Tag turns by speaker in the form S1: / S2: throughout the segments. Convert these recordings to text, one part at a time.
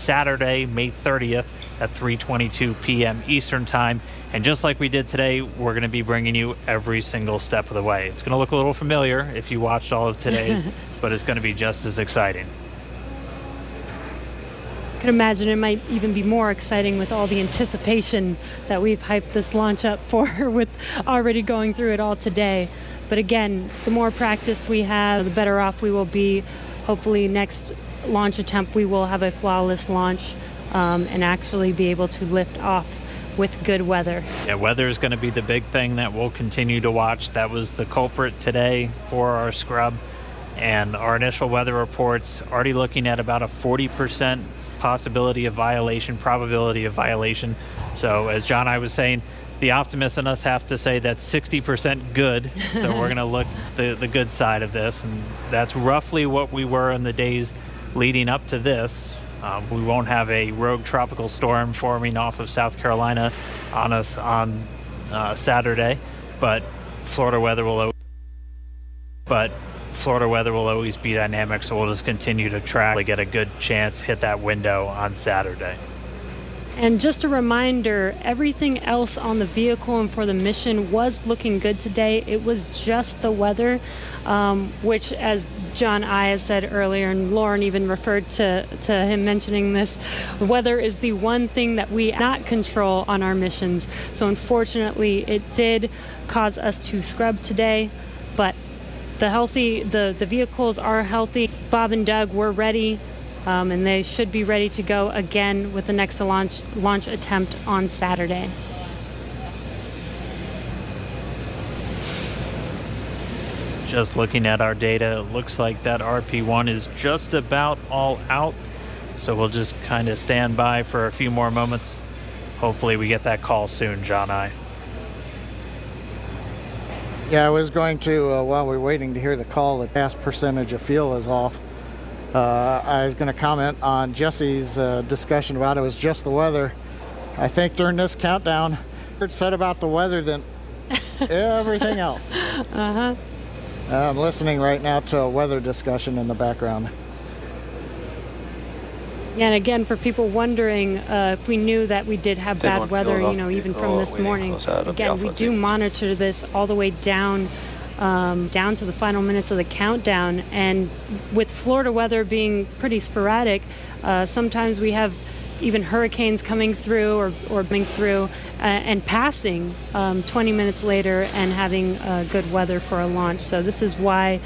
S1: Saturday, May 30th at 3:22 p.m. Eastern Time. And just like we did today, we're going to be bringing you every single step of the way. It's going to look a little familiar if you watched all of today's, but it's going to be just as exciting.
S2: I can imagine it might even be more exciting with all the anticipation that we've hyped this launch up for, with already going through it all today. But again, the more practice we have, the better off we will be. Hopefully next launch attempt we will have a flawless launch and actually be able to lift off with good weather.
S1: Yeah, weather is going to be the big thing that we'll continue to watch. That was the culprit today for our scrub, and our initial weather reports already looking at about a 40% probability of violation. So as John and I was saying, the optimists in us have to say that's 60% good. So we're going to look the good side of this, and that's roughly what we were in the days leading up to this. We won't have a rogue tropical storm forming off of South Carolina on us on Saturday, but Florida weather will always be dynamic, so we'll just continue to track to get a good chance hit that window on Saturday.
S2: And just a reminder, everything else on the vehicle and for the mission was looking good today. It was just the weather, which, as John I said earlier, and Lauren even referred to him mentioning this, weather is the one thing that we cannot control on our missions. So unfortunately, it did cause us to scrub today, but the vehicles are healthy. Bob and Doug were ready. And they should be ready to go again with the next launch attempt on Saturday.
S1: Just looking at our data, it looks like that RP1 is just about all out. So we'll just kind of stand by for a few more moments. Hopefully we get that call soon, John I.
S3: Yeah, I was going to, while we're waiting to hear the call, the gas percentage of fuel is off. I was going to comment on Jesse's discussion about it was just the weather. I think during this countdown, it's said about the weather than everything else.
S2: Uh-huh.
S3: I'm listening right now to a weather discussion in the background.
S2: Yeah, and again, for people wondering if we knew that we did have bad weather, even from this morning. Again, we do monitor this all the way down to the final minutes of the countdown, and with Florida weather being pretty sporadic, sometimes we have even hurricanes coming through or coming through and passing 20 minutes later and having good weather for a launch. So this is why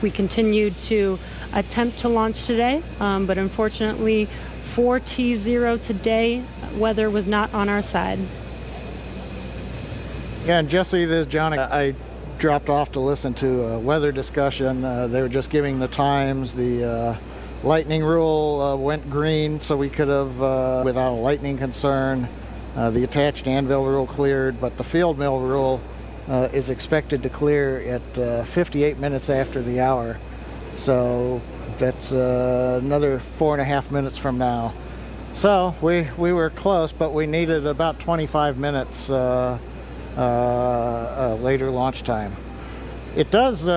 S2: we continued to attempt to launch today, but unfortunately for T0 today, weather was not on our side.
S3: Yeah, and Jesse, this is John. I dropped off to listen to a weather discussion. They were just giving the times. The lightning rule went green, so we could have, without a lightning concern. The attached anvil rule cleared, but the field mill rule is expected to clear at 58 minutes after the hour. So that's another 4.5 minutes from now. So we were close, but we needed about 25 minutes later launch time. It does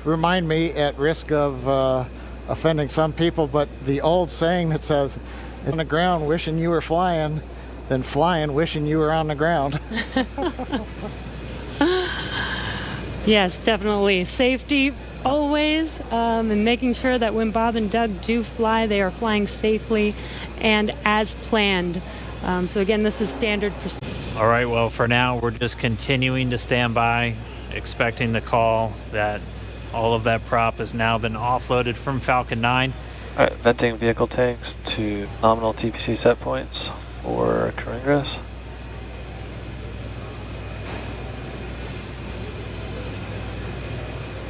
S3: remind me, at risk of offending some people, but the old saying that says, on the ground wishing you were flying, then flying wishing you were on the ground.
S2: Yes, definitely. Safety always, and making sure that when Bob and Doug do fly, they are flying safely and as planned. So again, this is standard procedure.
S1: All right, well, for now, we're just continuing to stand by, expecting the call that all of that prop has now been offloaded from Falcon 9.
S4: All right, venting vehicle tanks to nominal TPC set points for crew ingress.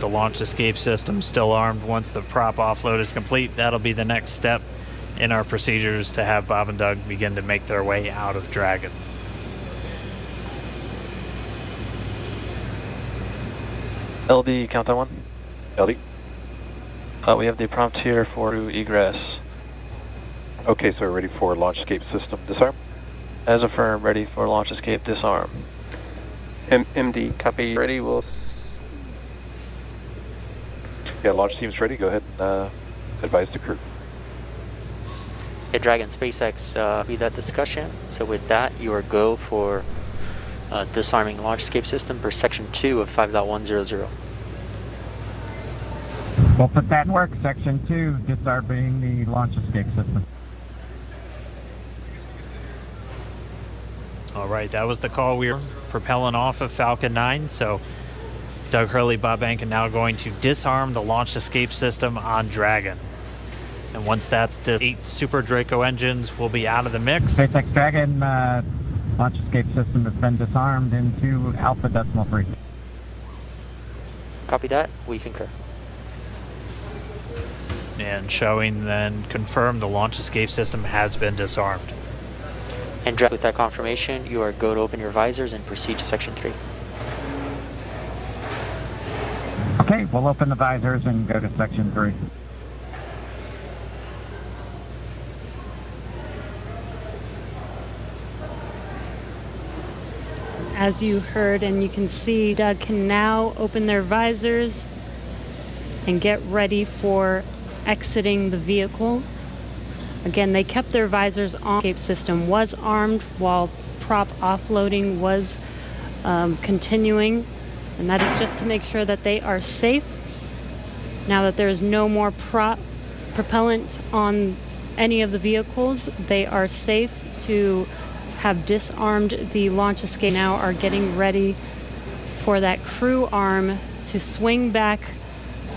S1: The launch escape system still armed. Once the prop offload is complete, that'll be the next step in our procedures to have Bob and Doug begin to make their way out of Dragon.
S4: LD, countdown 1.
S5: LD.
S4: We have the prompt here for egress.
S5: Okay, so we're ready for launch escape system disarm.
S4: As affirmed, ready for launch escape disarm.
S6: MD, copy, ready, we'll...
S5: Yeah, launch team's ready. Go ahead and advise the crew.
S7: Hey, Dragon SpaceX, be that discussion. So with that, you are go for disarming launch escape system per section 2 of 5.100.
S8: We'll put that in work. Section 2, disarming the launch escape system.
S1: All right, that was the call. We were propelling off of Falcon 9, so Doug Hurley, Bob Behnken now going to disarm the launch escape system on Dragon. And once that's 8 Super Draco engines will be out of the mix.
S8: SpaceX Dragon launch escape system has been disarmed into Alpha Decimal 3.
S7: Copy that. We concur.
S1: And showing then confirmed the launch escape system has been disarmed.
S7: And with that confirmation, you are go to open your visors and proceed to section 3.
S8: Okay, we'll open the visors and go to section 3.
S2: As you heard and you can see, Doug can now open their visors and get ready for exiting the vehicle. Again, they kept their visors on. The escape system was armed while prop offloading was continuing, and that is just to make sure that they are safe. Now that there is no more propellant on any of the vehicles, they are safe to have disarmed the launch escape. Now are getting ready for that crew arm to swing back,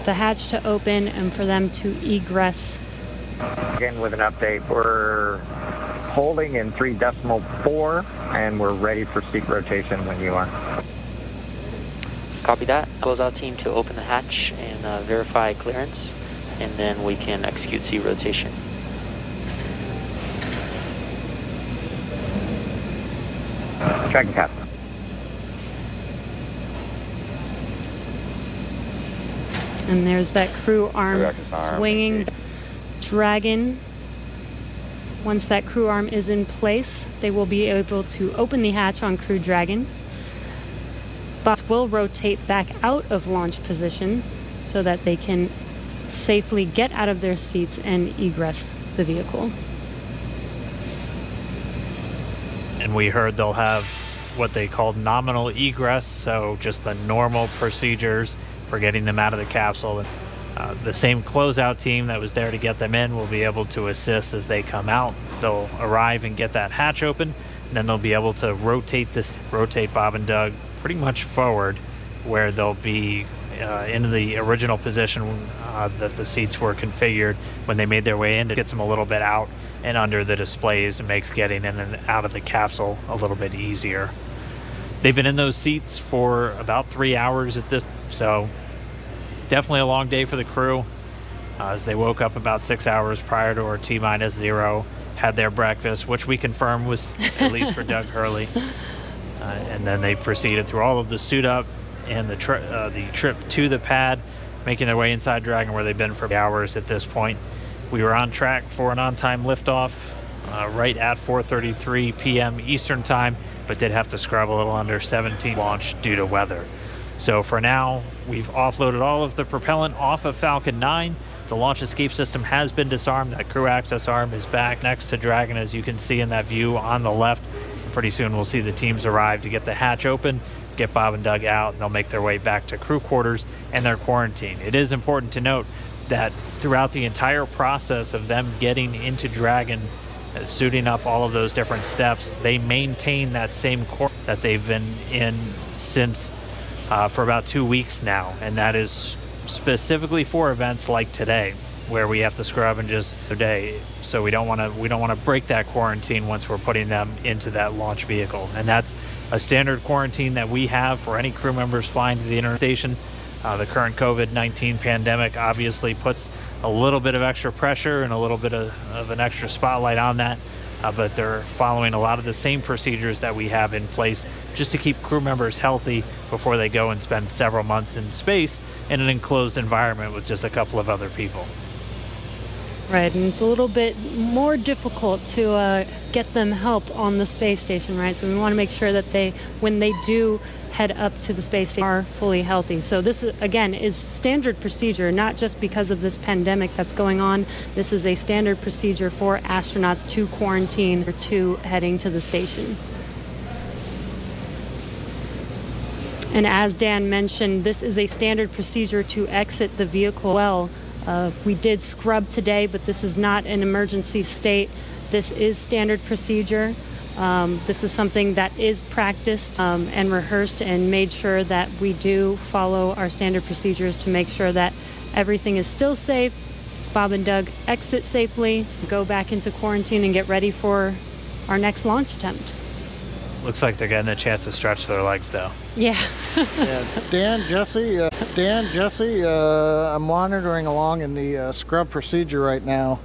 S2: the hatch to open, and for them to egress.
S8: Again with an update, we're holding in 3.4 and we're ready for seat rotation when you are.
S7: Copy that. Closeout team to open the hatch and verify clearance, and then we can execute seat rotation.
S8: Dragon cap.
S2: And there's that crew arm swinging Dragon. Once that crew arm is in place, they will be able to open the hatch on Crew Dragon. Bots will rotate back out of launch position so that they can safely get out of their seats and egress the vehicle.
S1: And we heard they'll have what they call nominal egress, so just the normal procedures for getting them out of the capsule. The same closeout team that was there to get them in will be able to assist as they come out. They'll arrive and get that hatch open, and then they'll be able to rotate Bob and Doug pretty much forward, where they'll be in the original position that the seats were configured when they made their way in. It gets them a little bit out and under the displays and makes getting in and out of the capsule a little bit easier. They've been in those seats for about 3 hours at this, so definitely a long day for the crew. As they woke up about 6 hours prior to our T-0, had their breakfast, which we confirmed was at least for Doug Hurley. And then they proceeded through all of the suit up and the trip to the pad, making their way inside Dragon, where they've been for hours at this point. We were on track for an on-time liftoff right at 4:33 p.m. Eastern time, but did have to scrub a little under 17 launch due to weather. So for now, we've offloaded all of the propellant off of Falcon 9. The launch escape system has been disarmed. That crew access arm is back next to Dragon, as you can see in that view on the left. Pretty soon we'll see the teams arrive to get the hatch open, get Bob and Doug out, and they'll make their way back to crew quarters and their quarantine. It is important to note that throughout the entire process of them getting into Dragon, suiting up all of those different steps, they maintain that same course that they've been in since for about 2 weeks now, and that is specifically for events like today, where we have to scrub in just a day. So we don't want to break that quarantine once we're putting them into that launch vehicle, and that's a standard quarantine that we have for any crew members flying to the International Station. The current COVID-19 pandemic obviously puts a little bit of extra pressure and a little bit of an extra spotlight on that, but they're following a lot of the same procedures that we have in place just to keep crew members healthy before they go and spend several months in space in an enclosed environment with just a couple of other people.
S2: Right, and it's a little bit more difficult to get them help on the space station, right? So we want to make sure that when they do head up to the space station, are fully healthy. So this, again, is standard procedure, not just because of this pandemic that's going on. This is a standard procedure for astronauts to quarantine or to heading to the station. And as Dan mentioned, this is a standard procedure to exit the vehicle well. We did scrub today, but this is not an emergency state. This is standard procedure. This is something that is practiced and rehearsed and made sure that we do follow our standard procedures to make sure that everything is still safe. Bob and Doug exit safely, go back into quarantine, and get ready for our next launch attempt.
S1: Looks like they're getting a chance to stretch their legs, though.
S2: Yeah.
S3: Yeah, Dan, Jesse, I'm monitoring along in the scrub procedure right now.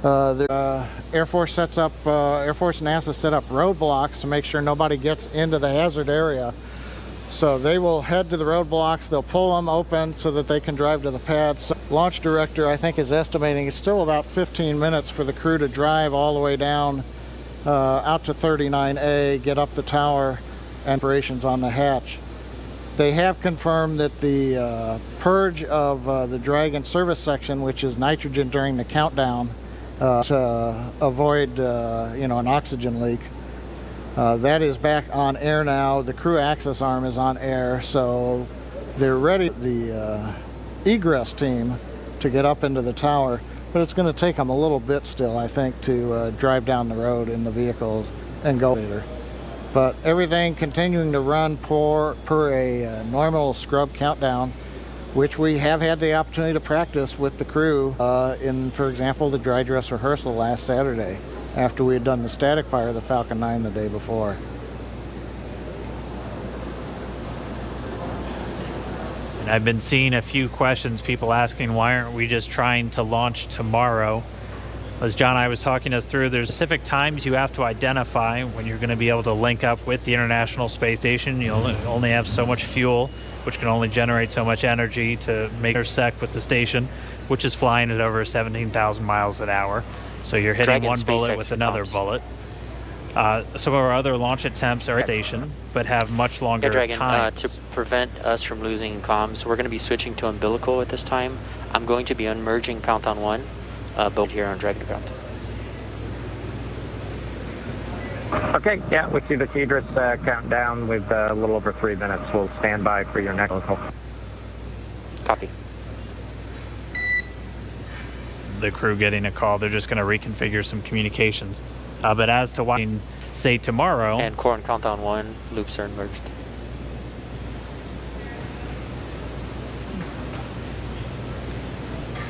S3: The Air Force and NASA set up roadblocks to make sure nobody gets into the hazard area. So they will head to the roadblocks, they'll pull them open so that they can drive to the pad. So launch director, I think, is estimating it's still about 15 minutes for the crew to drive all the way down out to 39A, get up the tower, and operations on the hatch. They have confirmed that the purge of the Dragon service section, which is nitrogen during the countdown, to avoid an oxygen leak, that is back on air now. The crew access arm is on air, so they're ready, the egress team, to get up into the tower. But it's going to take them a little bit still, I think, to drive down the road in the vehicles and go later. But everything continuing to run per a normal scrub countdown, which we have had the opportunity to practice with the crew in, for example, the dry dress rehearsal last Saturday after we had done the static fire of the Falcon 9 the day before.
S1: And I've been seeing a few questions, people asking why aren't we just trying to launch tomorrow? As John and I was talking us through, there's specific times you have to identify when you're going to be able to link up with the International Space Station. You'll only have so much fuel, which can only generate so much energy to intersect with the station, which is flying at over 17,000 miles an hour. So you're hitting one bullet with another bullet. Some of our other launch attempts are at the station, but have much longer times.
S7: To prevent us from losing comms, we're going to be switching to umbilical at this time. I'm going to be unmerging countdown 1. Boat here on Dragon ground.
S8: Okay, yeah, we see the TDRS countdown with a little over 3 minutes. We'll stand by for your next call.
S7: Copy.
S1: The crew getting a call, they're just going to reconfigure some communications. But as to why, say tomorrow...
S7: And core on countdown 1, loops are merged.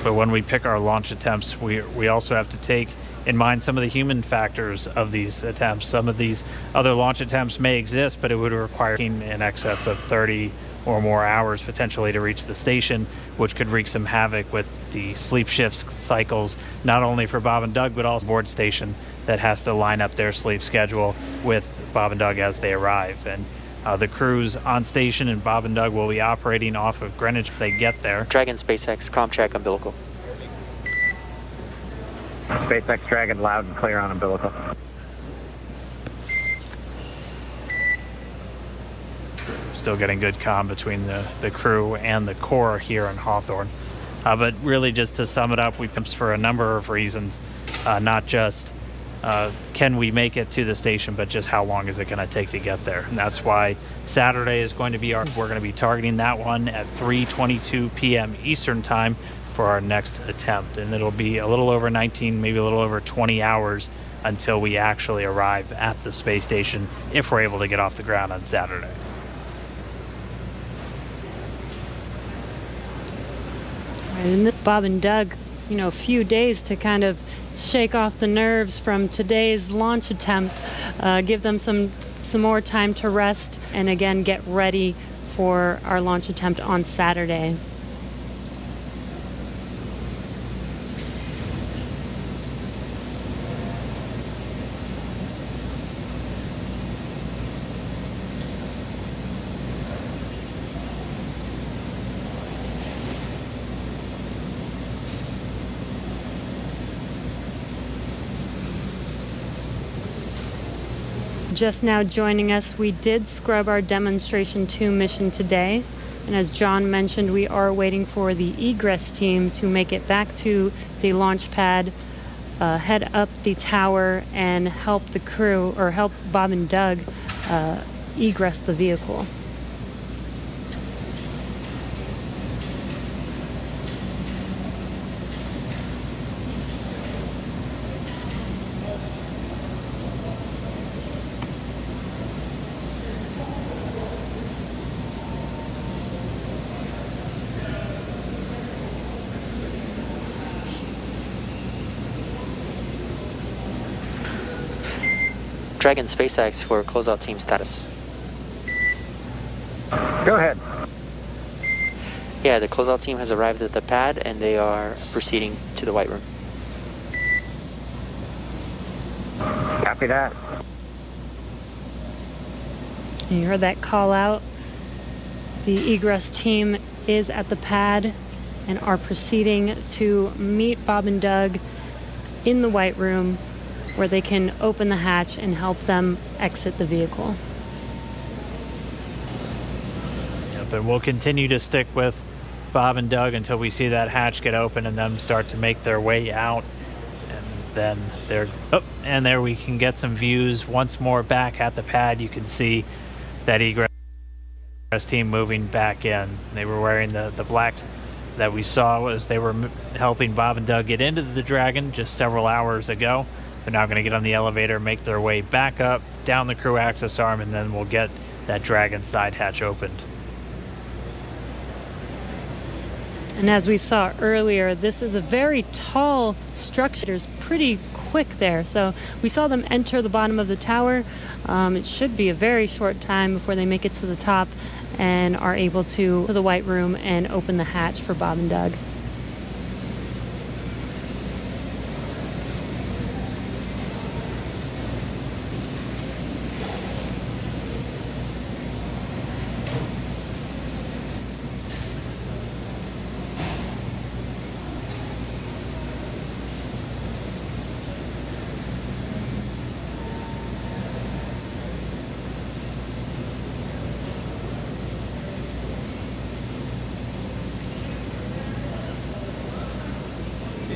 S1: But when we pick our launch attempts, we also have to take in mind some of the human factors of these attempts. Some of these other launch attempts may exist, but it would require in excess of 30 or more hours potentially to reach the station, which could wreak some havoc with the sleep shift cycles, not only for Bob and Doug, but also board station that has to line up their sleep schedule with Bob and Doug as they arrive. And the crews on station and Bob and Doug will be operating off of Greenwich if they get there.
S7: Dragon SpaceX, comm check umbilical.
S8: SpaceX Dragon, loud and clear on umbilical.
S1: Still getting good comm between the crew and the core here in Hawthorne. But really, just to sum it up, we pimps for a number of reasons, not just can we make it to the station, but just how long is it going to take to get there. And that's why Saturday is going to be we're going to be targeting that one at 3:22 p.m. Eastern time for our next attempt. And it'll be a little over 19, maybe a little over 20 hours until we actually arrive at the space station if we're able to get off the ground on Saturday.
S2: And Bob and Doug, a few days to kind of shake off the nerves from today's launch attempt, give them some more time to rest, and again get ready for our launch attempt on Saturday. just now joining us, we did scrub our Demonstration 2 mission today. And as John mentioned, we are waiting for the egress team to make it back to the launch pad, head up the tower, and help the crew, or help Bob and Doug egress the vehicle.
S7: Dragon SpaceX for closeout team status.
S8: Go ahead.
S7: Yeah, the closeout team has arrived at the pad and they are proceeding to the white room.
S8: Copy that.
S2: You heard that call out. The egress team is at the pad and are proceeding to meet Bob and Doug in the white room, where they can open the hatch and help them exit the vehicle.
S1: Yep, and we'll continue to stick with Bob and Doug until we see that hatch get open and them start to make their way out. And then and there we can get some views once more back at the pad. You can see that egress team moving back in. They were wearing the black that we saw as they were helping Bob and Doug get into the Dragon just several hours ago. They're now going to get on the elevator, make their way back up, down the crew access arm, and then we'll get that Dragon side hatch opened.
S2: And as we saw earlier, this is a very tall structure. It's pretty quick there. So we saw them enter the bottom of the tower. It should be a very short time before they make it to the top and are able to the white room and open the hatch for Bob and Doug.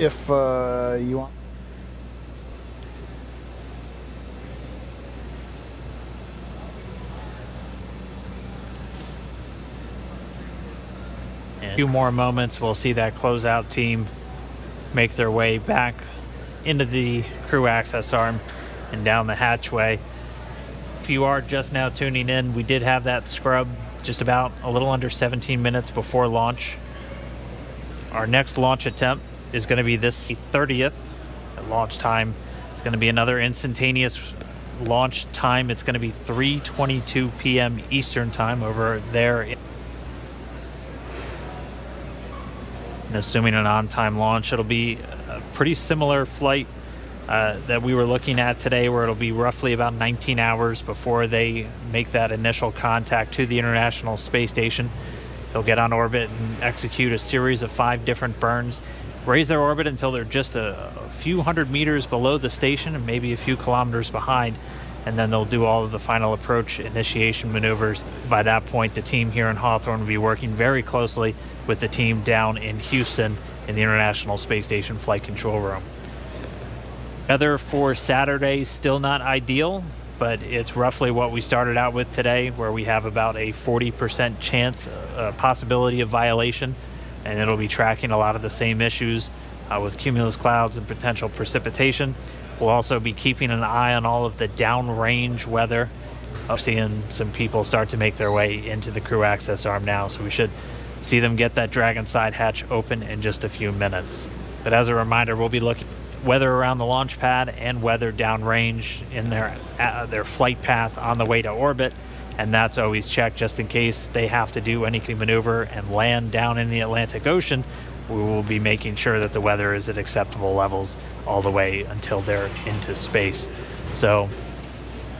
S3: If you want.
S1: In a few more moments, we'll see that closeout team make their way back into the crew access arm and down the hatchway. If you are just now tuning in, we did have that scrub just about a little under 17 minutes before launch. Our next launch attempt is going to be this 30th. At launch time, it's going to be another instantaneous launch time. It's going to be 3:22 p.m. Eastern time over there. And assuming an on-time launch, it'll be a pretty similar flight that we were looking at today, where it'll be roughly about 19 hours before they make that initial contact to the International Space Station. They'll get on orbit and execute a series of 5 different burns, raise their orbit until they're just a few hundred meters below the station and maybe a few kilometers behind, and then they'll do all of the final approach initiation maneuvers. By that point, the team here in Hawthorne will be working very closely with the team down in Houston in the International Space Station Flight Control Room. Weather for Saturday still not ideal, but it's roughly what we started out with today, where we have about a 40% chance, possibility of violation, and it'll be tracking a lot of the same issues with cumulus clouds and potential precipitation. We'll also be keeping an eye on all of the downrange weather. I'm seeing some people start to make their way into the crew access arm now, so we should see them get that Dragon side hatch open in just a few minutes. But as a reminder, we'll be looking at weather around the launch pad and weather downrange in their flight path on the way to orbit. And that's always checked just in case they have to do any maneuver and land down in the Atlantic Ocean. We will be making sure that the weather is at acceptable levels all the way until they're into space. So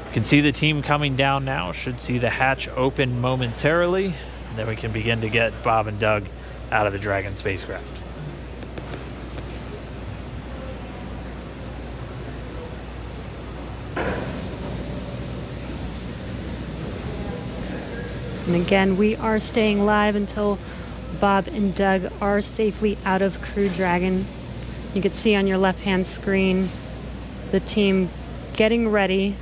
S1: you can see the team coming down now. Should see the hatch open momentarily. And then we can begin to get Bob and Doug out of the Dragon spacecraft.
S2: And again, we are staying live until Bob and Doug are safely out of Crew Dragon. You can see on your left-hand screen the team getting ready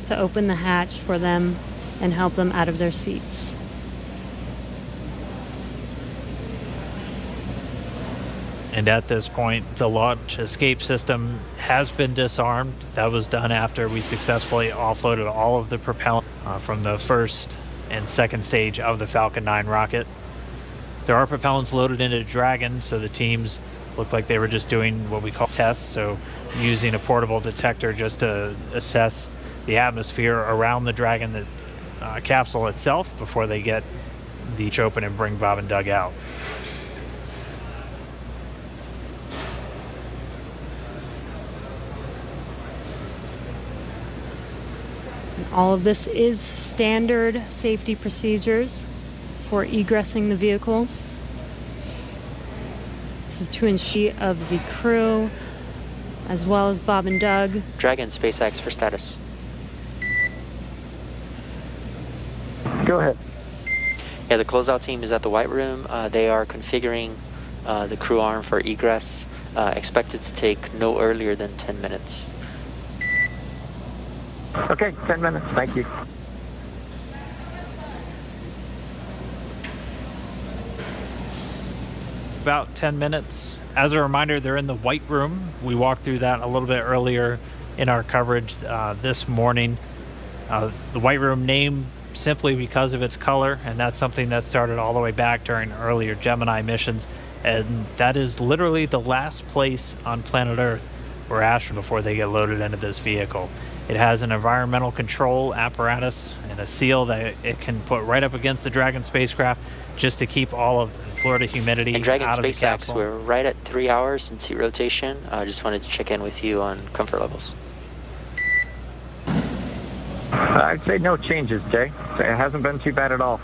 S2: to open the hatch for them and help them out of their seats.
S1: And at this point, the launch escape system has been disarmed. That was done after we successfully offloaded all of the propellant from the first and second stage of the Falcon 9 rocket. There are propellants loaded into Dragon, so the teams look like they were just doing what we call tests, so using a portable detector just to assess the atmosphere around the Dragon capsule itself before they get the hatch open and bring Bob and Doug out.
S2: All of this is standard safety procedures for egressing the vehicle. This is to ensure of the crew as well as Bob and Doug.
S7: Dragon SpaceX for status.
S8: Go ahead.
S7: Yeah, the closeout team is at the White Room. They are configuring the crew arm for egress. Expected to take no earlier than 10 minutes.
S8: Okay, 10 minutes. Thank you.
S1: About 10 minutes. As a reminder, they're in the White Room. We walked through that a little bit earlier in our coverage this morning. The White Room name simply because of its color, and that's something that started all the way back during earlier Gemini missions, and that is literally the last place on planet Earth where astronauts before they get loaded into this vehicle. It has an environmental control apparatus and a seal that it can put right up against the Dragon spacecraft just to keep all of the Florida humidity
S7: and Dragon
S1: out of the
S7: SpaceX,
S1: capsule.
S7: we're right at 3 hours in seat rotation. I just wanted to check in with you on comfort levels.
S8: I'd say no changes, Jay. It hasn't been too bad at all.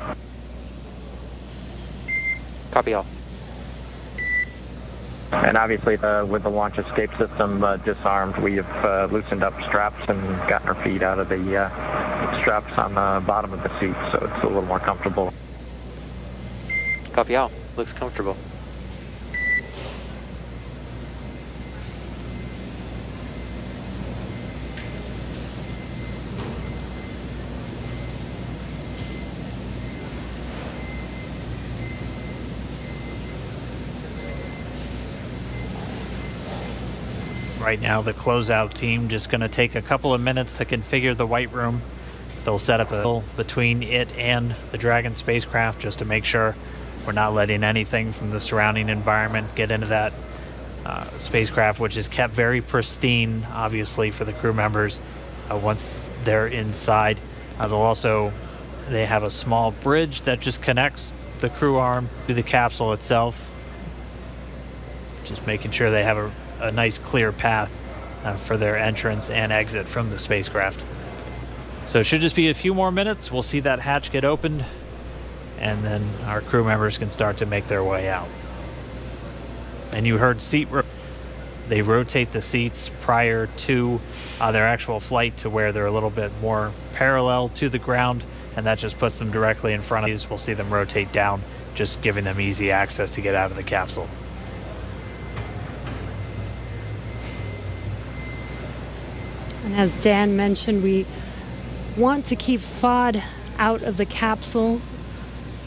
S7: Copy all.
S8: And obviously, with the launch escape system disarmed, we have loosened up straps and gotten our feet out of the straps on the bottom of the seat, so it's a little more comfortable.
S7: Copy all. Looks comfortable.
S1: Right now, the closeout team just going to take a couple of minutes to configure the White Room. They'll set up a hill between it and the Dragon spacecraft just to make sure we're not letting anything from the surrounding environment get into that spacecraft, which is kept very pristine, obviously, for the crew members once they're inside. They have a small bridge that just connects the crew arm to the capsule itself, just making sure they have a nice clear path for their entrance and exit from the spacecraft. So it should just be a few more minutes. We'll see that hatch get opened, and then our crew members can start to make their way out. And you heard they rotate the seats prior to their actual flight to where they're a little bit more parallel to the ground, and that just puts them directly in front of these. We'll see them rotate down, just giving them easy access to get out of the capsule.
S2: And as Dan mentioned, we want to keep FOD out of the capsule.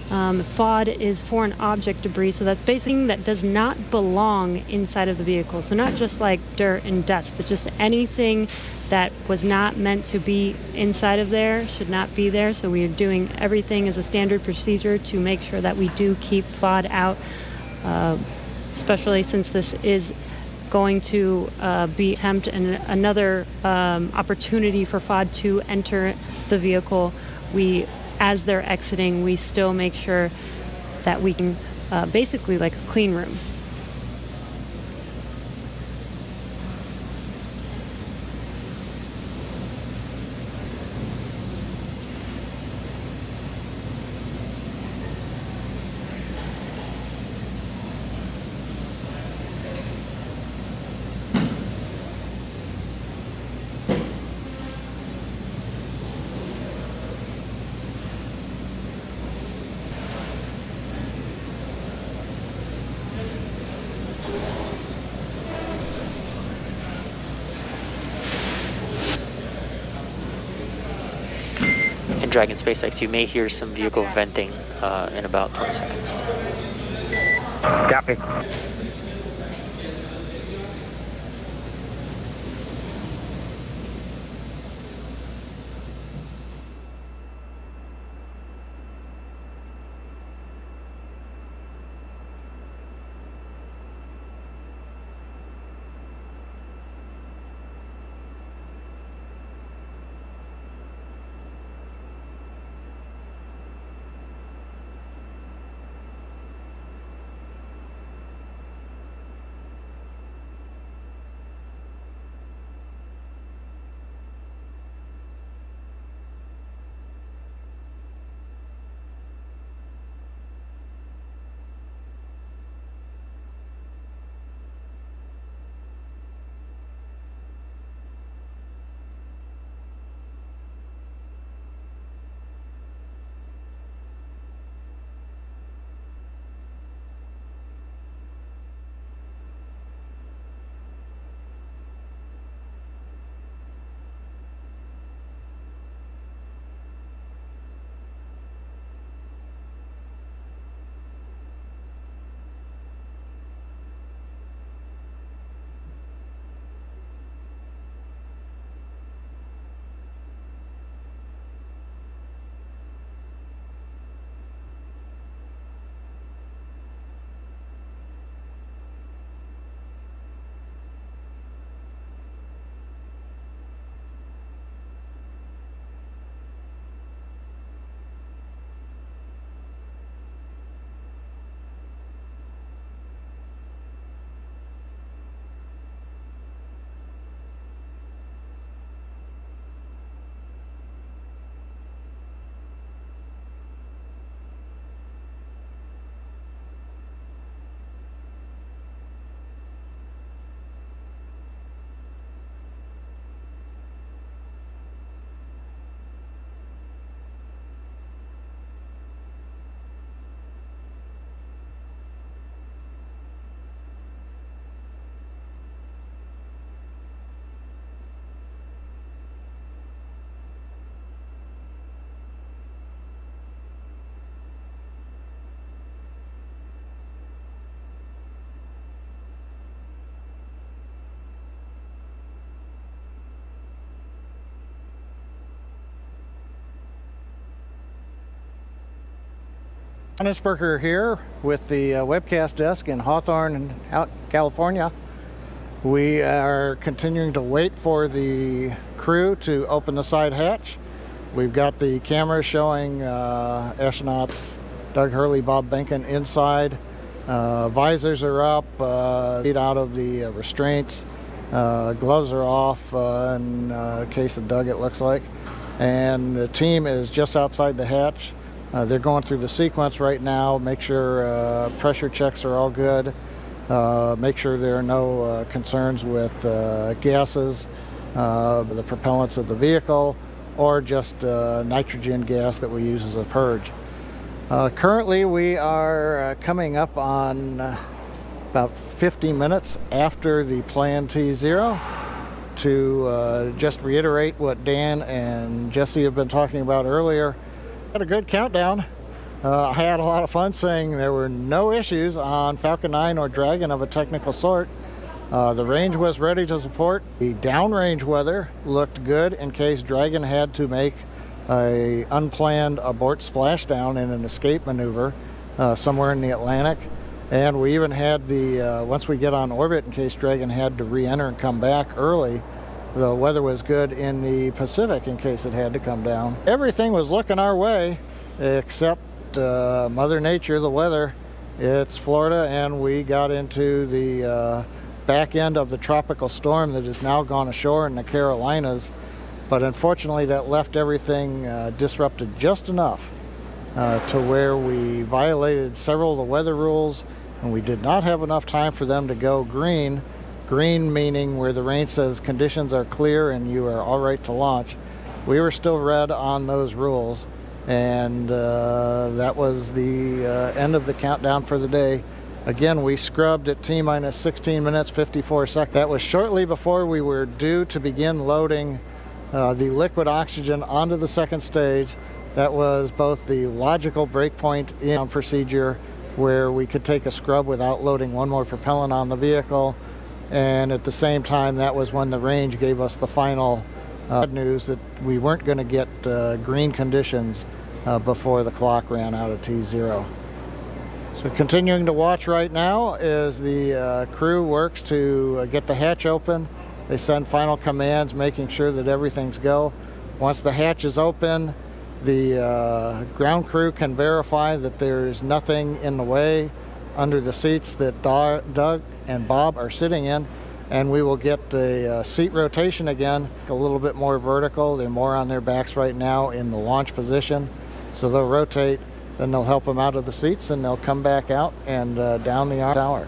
S2: FOD is foreign object debris, so that's basically that does not belong inside of the vehicle. So not just like dirt and dust, but just anything that was not meant to be inside of there should not be there. So we are doing everything as a standard procedure to make sure that we do keep FOD out, especially since this is going to be attempt and another opportunity for FOD to enter the vehicle. As they're exiting, we still make sure that we can basically like a clean room.
S7: Dragon SpaceX, you may hear some vehicle venting in about 20 seconds.
S8: Copy.
S3: John Innsbrucker here with the webcast desk in Hawthorne, California. We are continuing to wait for the crew to open the side hatch. We've got the cameras showing astronauts Doug Hurley, Bob Behnken inside. Visors are up, feet out of the restraints. Gloves are off in case of Doug, it looks like. And the team is just outside the hatch. They're going through the sequence right now, make sure pressure checks are all good, make sure there are no concerns with gases, the propellants of the vehicle, or just nitrogen gas that we use as a purge. Currently we are coming up on about 50 minutes after the planned T0. To just reiterate what Dan and Jesse have been talking about earlier, had a good countdown. I had a lot of fun saying there were no issues on Falcon 9 or Dragon of a technical sort. The range was ready to support. The downrange weather looked good in case Dragon had to make a unplanned abort splashdown in an escape maneuver somewhere in the Atlantic. And we even had the, once we get on orbit, in case Dragon had to re-enter and come back early, the weather was good in the Pacific in case it had to come down. Everything was looking our way except Mother Nature, the weather. It's Florida, and we got into the back end of the tropical storm that has now gone ashore in the Carolinas. But unfortunately, that left everything disrupted just enough to where we violated several of the weather rules, and we did not have enough time for them to go green. Green meaning where the range says conditions are clear and you are all right to launch. We were still red on those rules, and that was the end of the countdown for the day. Again, we scrubbed at T-minus 16 minutes, 54 seconds. That was shortly before we were due to begin loading the liquid oxygen onto the second stage. That was both the logical breakpoint in procedure where we could take a scrub without loading one more propellant on the vehicle, and at the same time that was when the range gave us the final news that we weren't going to get green conditions before the clock ran out at T0. So continuing to watch right now as the crew works to get the hatch open. They send final commands making sure that everything's go. Once the hatch is open, the ground crew can verify that there's nothing in the way under the seats that Doug and Bob are sitting in, and we will get a seat rotation again, a little bit more vertical. They're more on their backs right now in the launch position, so they'll rotate, then they'll help them out of the seats, and they'll come back out and down the tower.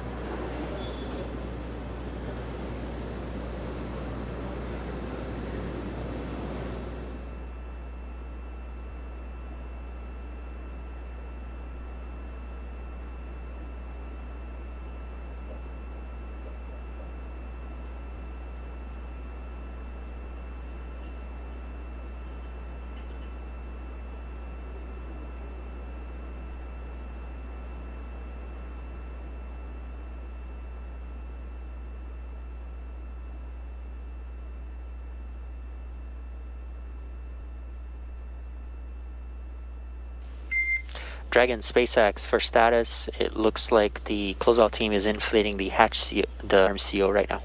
S7: Dragon SpaceX, for status, it looks like the closeout team is inflating the hatch CO, the arm CO right now.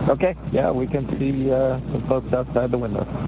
S8: Okay, yeah, we can see the folks outside the window.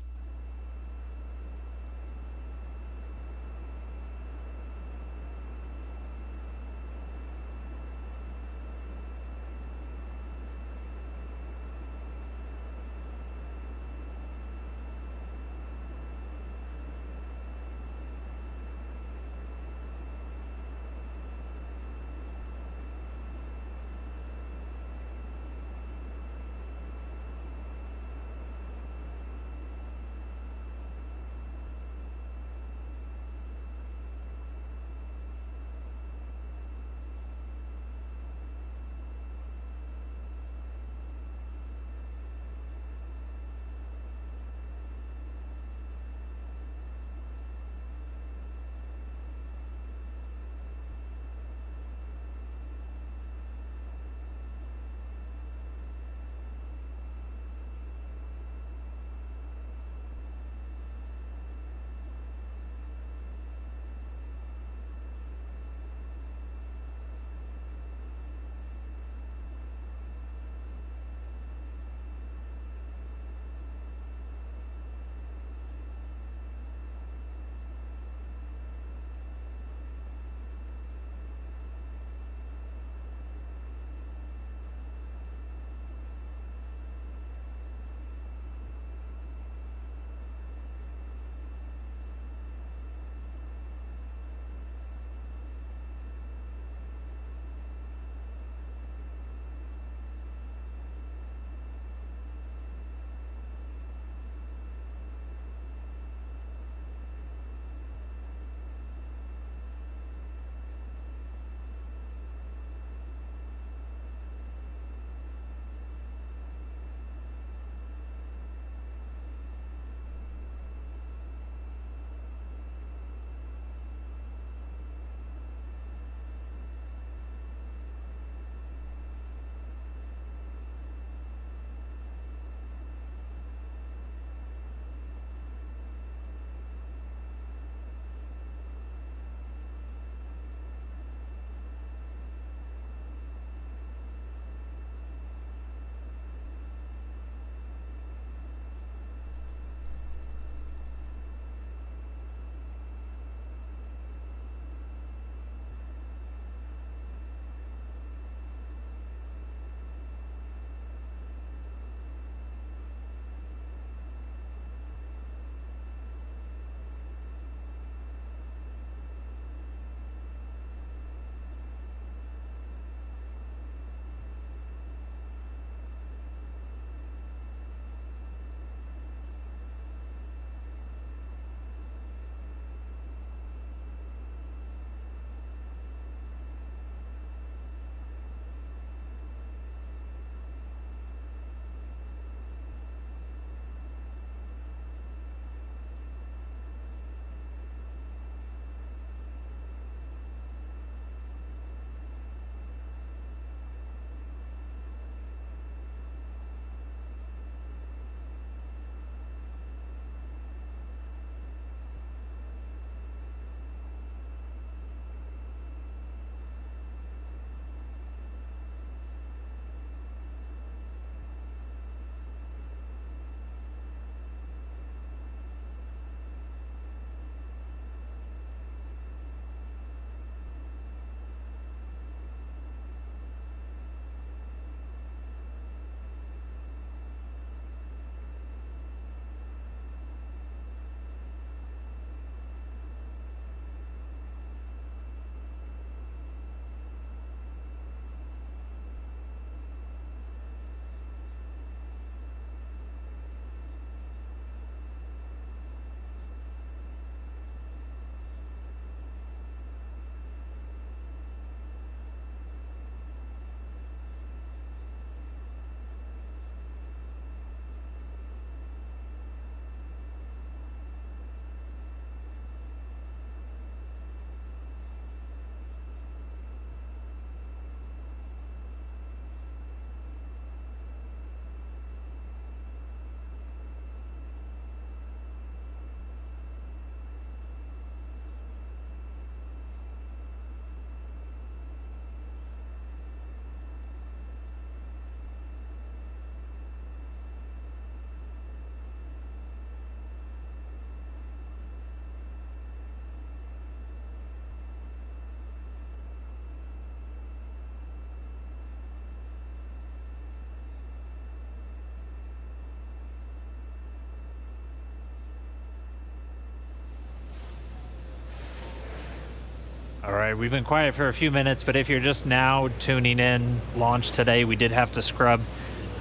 S1: All right, we've been quiet for a few minutes, but if you're just now tuning in, launch today, we did have to scrub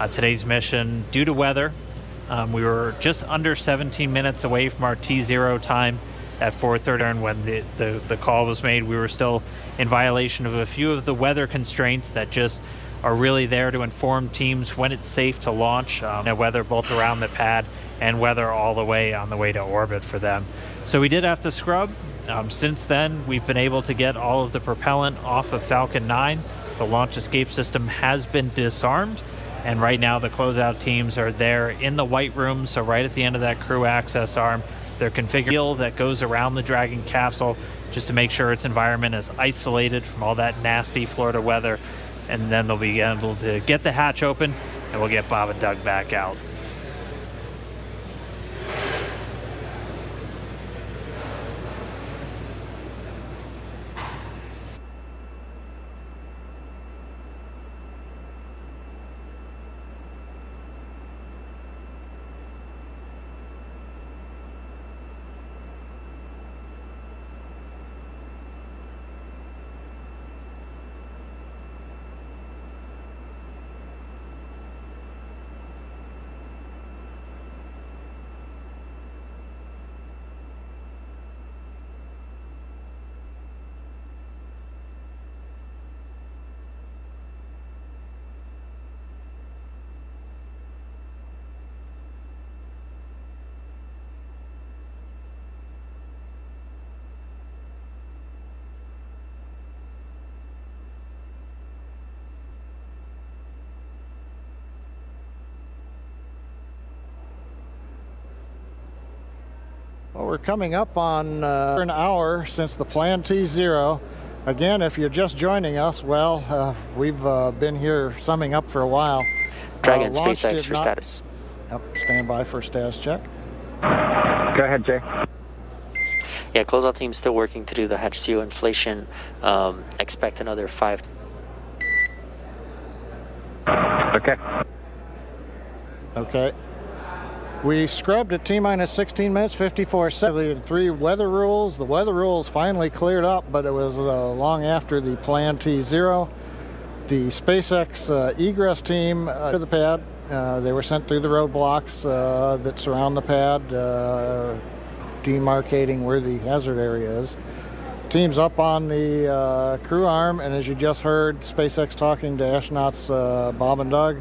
S1: today's mission due to weather. We were just under 17 minutes away from our T0 time at 4:30, and when the call was made, we were still in violation of a few of the weather constraints that just are really there to inform teams when it's safe to launch, weather both around the pad and weather all the way on the way to orbit for them. So we did have to scrub. Since then, we've been able to get all of the propellant off of Falcon 9. The launch escape system has been disarmed, and right now the closeout teams are there in the white room, so right at the end of that crew access arm. They're configuring a wheel that goes around the Dragon capsule just to make sure its environment is isolated from all that nasty Florida weather, and then they'll be able to get the hatch open, and we'll get Bob and Doug back out.
S3: Well, we're coming up on an hour since the planned T0. Again, if you're just joining us, well, we've been here summing up for a while.
S7: Dragon SpaceX for status.
S3: Yep, stand by for status check.
S8: Go ahead, Jay.
S7: Yeah, closeout team's still working to do the hatch seal inflation. Expect another 5.
S8: Okay.
S3: Okay. We scrubbed at T-minus 16 minutes, 54 seconds. 3 weather rules. The weather rules finally cleared up, but it was long after the planned T0. The SpaceX egress team to the pad. They were sent through the roadblocks that surround the pad, demarcating where the hazard area is. Team's up on the crew arm, and as you just heard, SpaceX talking to astronauts Bob and Doug.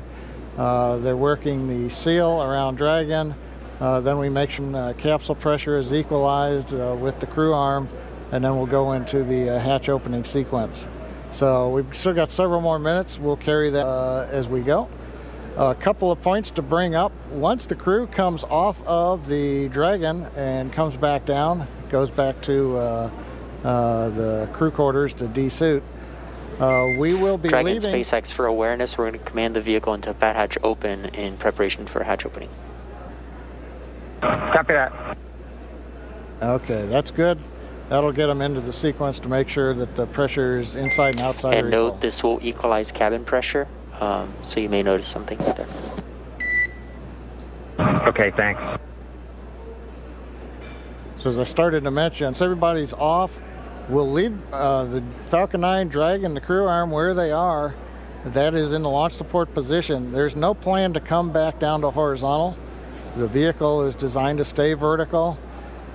S3: They're working the seal around Dragon. Then we make sure capsule pressure is equalized with the crew arm, and then we'll go into the hatch opening sequence. So we've still got several more minutes. We'll carry that as we go. A couple of points to bring up. Once the crew comes off of the Dragon and comes back down, goes back to the crew quarters to de-suit, we will be
S7: Dragon
S3: leaving.
S7: SpaceX for awareness. We're going to command the vehicle into pad hatch open in preparation for hatch opening.
S8: Copy that.
S3: Okay, that's good. That'll get them into the sequence to make sure that the pressure is inside and outside.
S7: And note, this will equalize cabin pressure, so you may notice something there.
S8: Okay, thanks.
S3: So as I started to mention, so everybody's off. We'll leave the Falcon 9 Dragon, the crew arm, where they are. That is in the launch support position. There's no plan to come back down to horizontal. The vehicle is designed to stay vertical.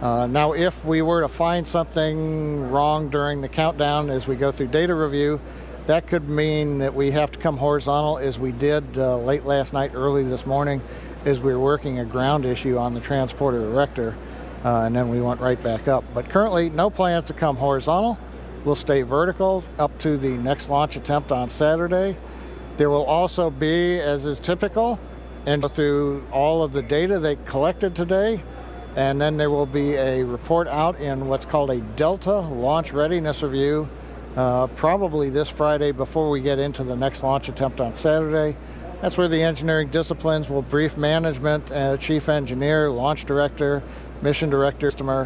S3: Now, if we were to find something wrong during the countdown as we go through data review, that could mean that we have to come horizontal, as we did late last night, early this morning, as we were working a ground issue on the transporter erector. And then we went right back up. But currently, no plans to come horizontal. We'll stay vertical up to the next launch attempt on Saturday. There will also be, as is typical, and go through all of the data they collected today, and then there will be a report out in what's called a Delta Launch Readiness Review, probably this Friday before we get into the next launch attempt on Saturday. That's where the engineering disciplines will brief management, chief engineer, launch director, mission director, customer,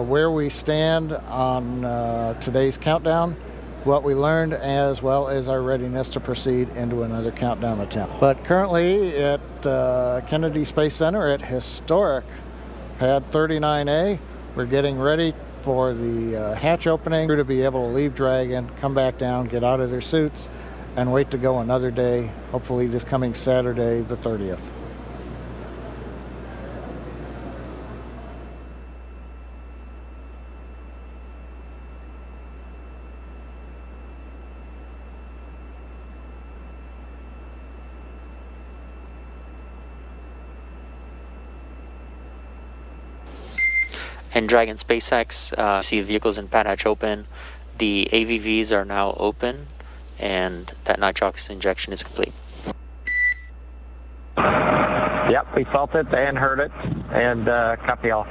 S3: where we stand on today's countdown, what we learned, as well as our readiness to proceed into another countdown attempt. But currently at Kennedy Space Center at historic Pad 39A, we're getting ready for the hatch opening, to be able to leave Dragon, come back down, get out of their suits, and wait to go another day, hopefully this coming Saturday, the 30th.
S7: And Dragon SpaceX, see vehicles in pad hatch open. The AVVs are now open, and that nitrox injection is complete.
S8: Yep, we felt it and heard it, and copy all.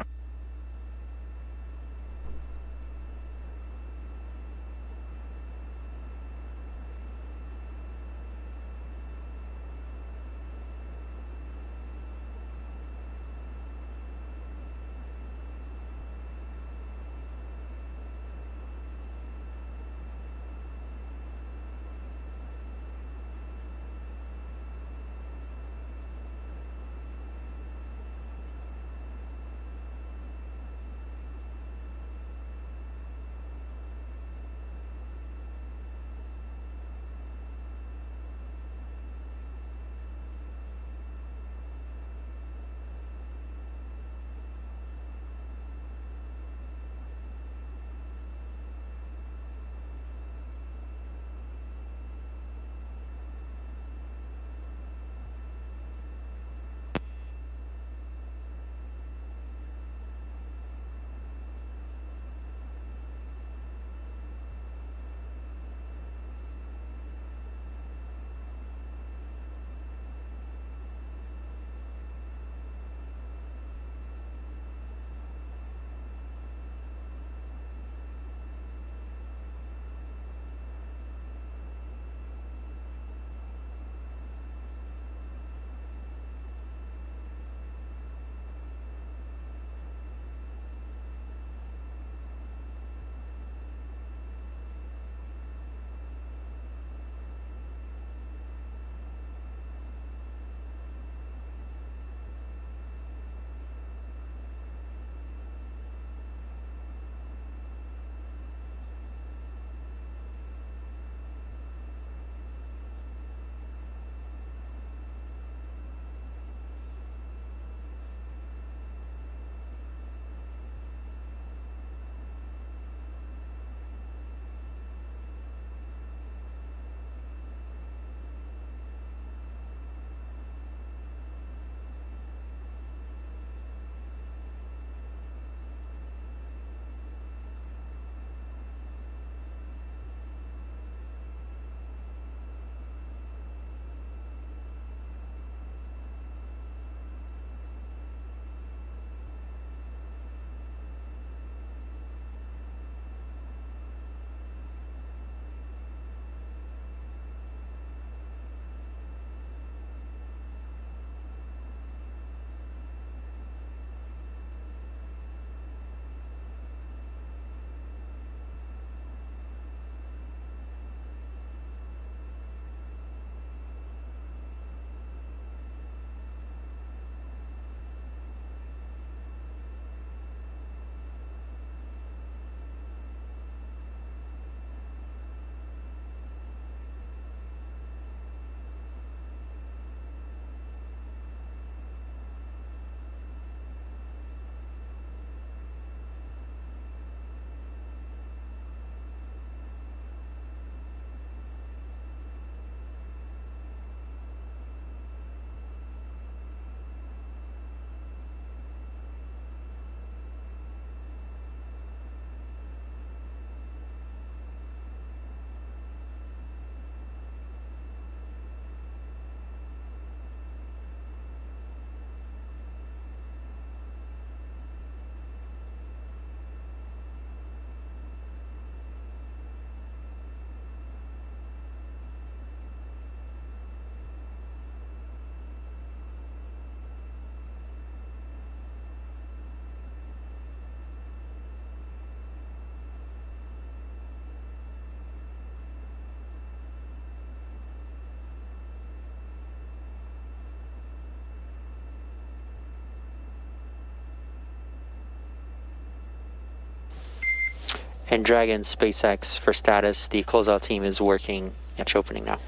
S7: And Dragon SpaceX for status. The closeout team is working hatch opening now.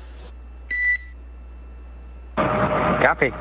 S8: Copy.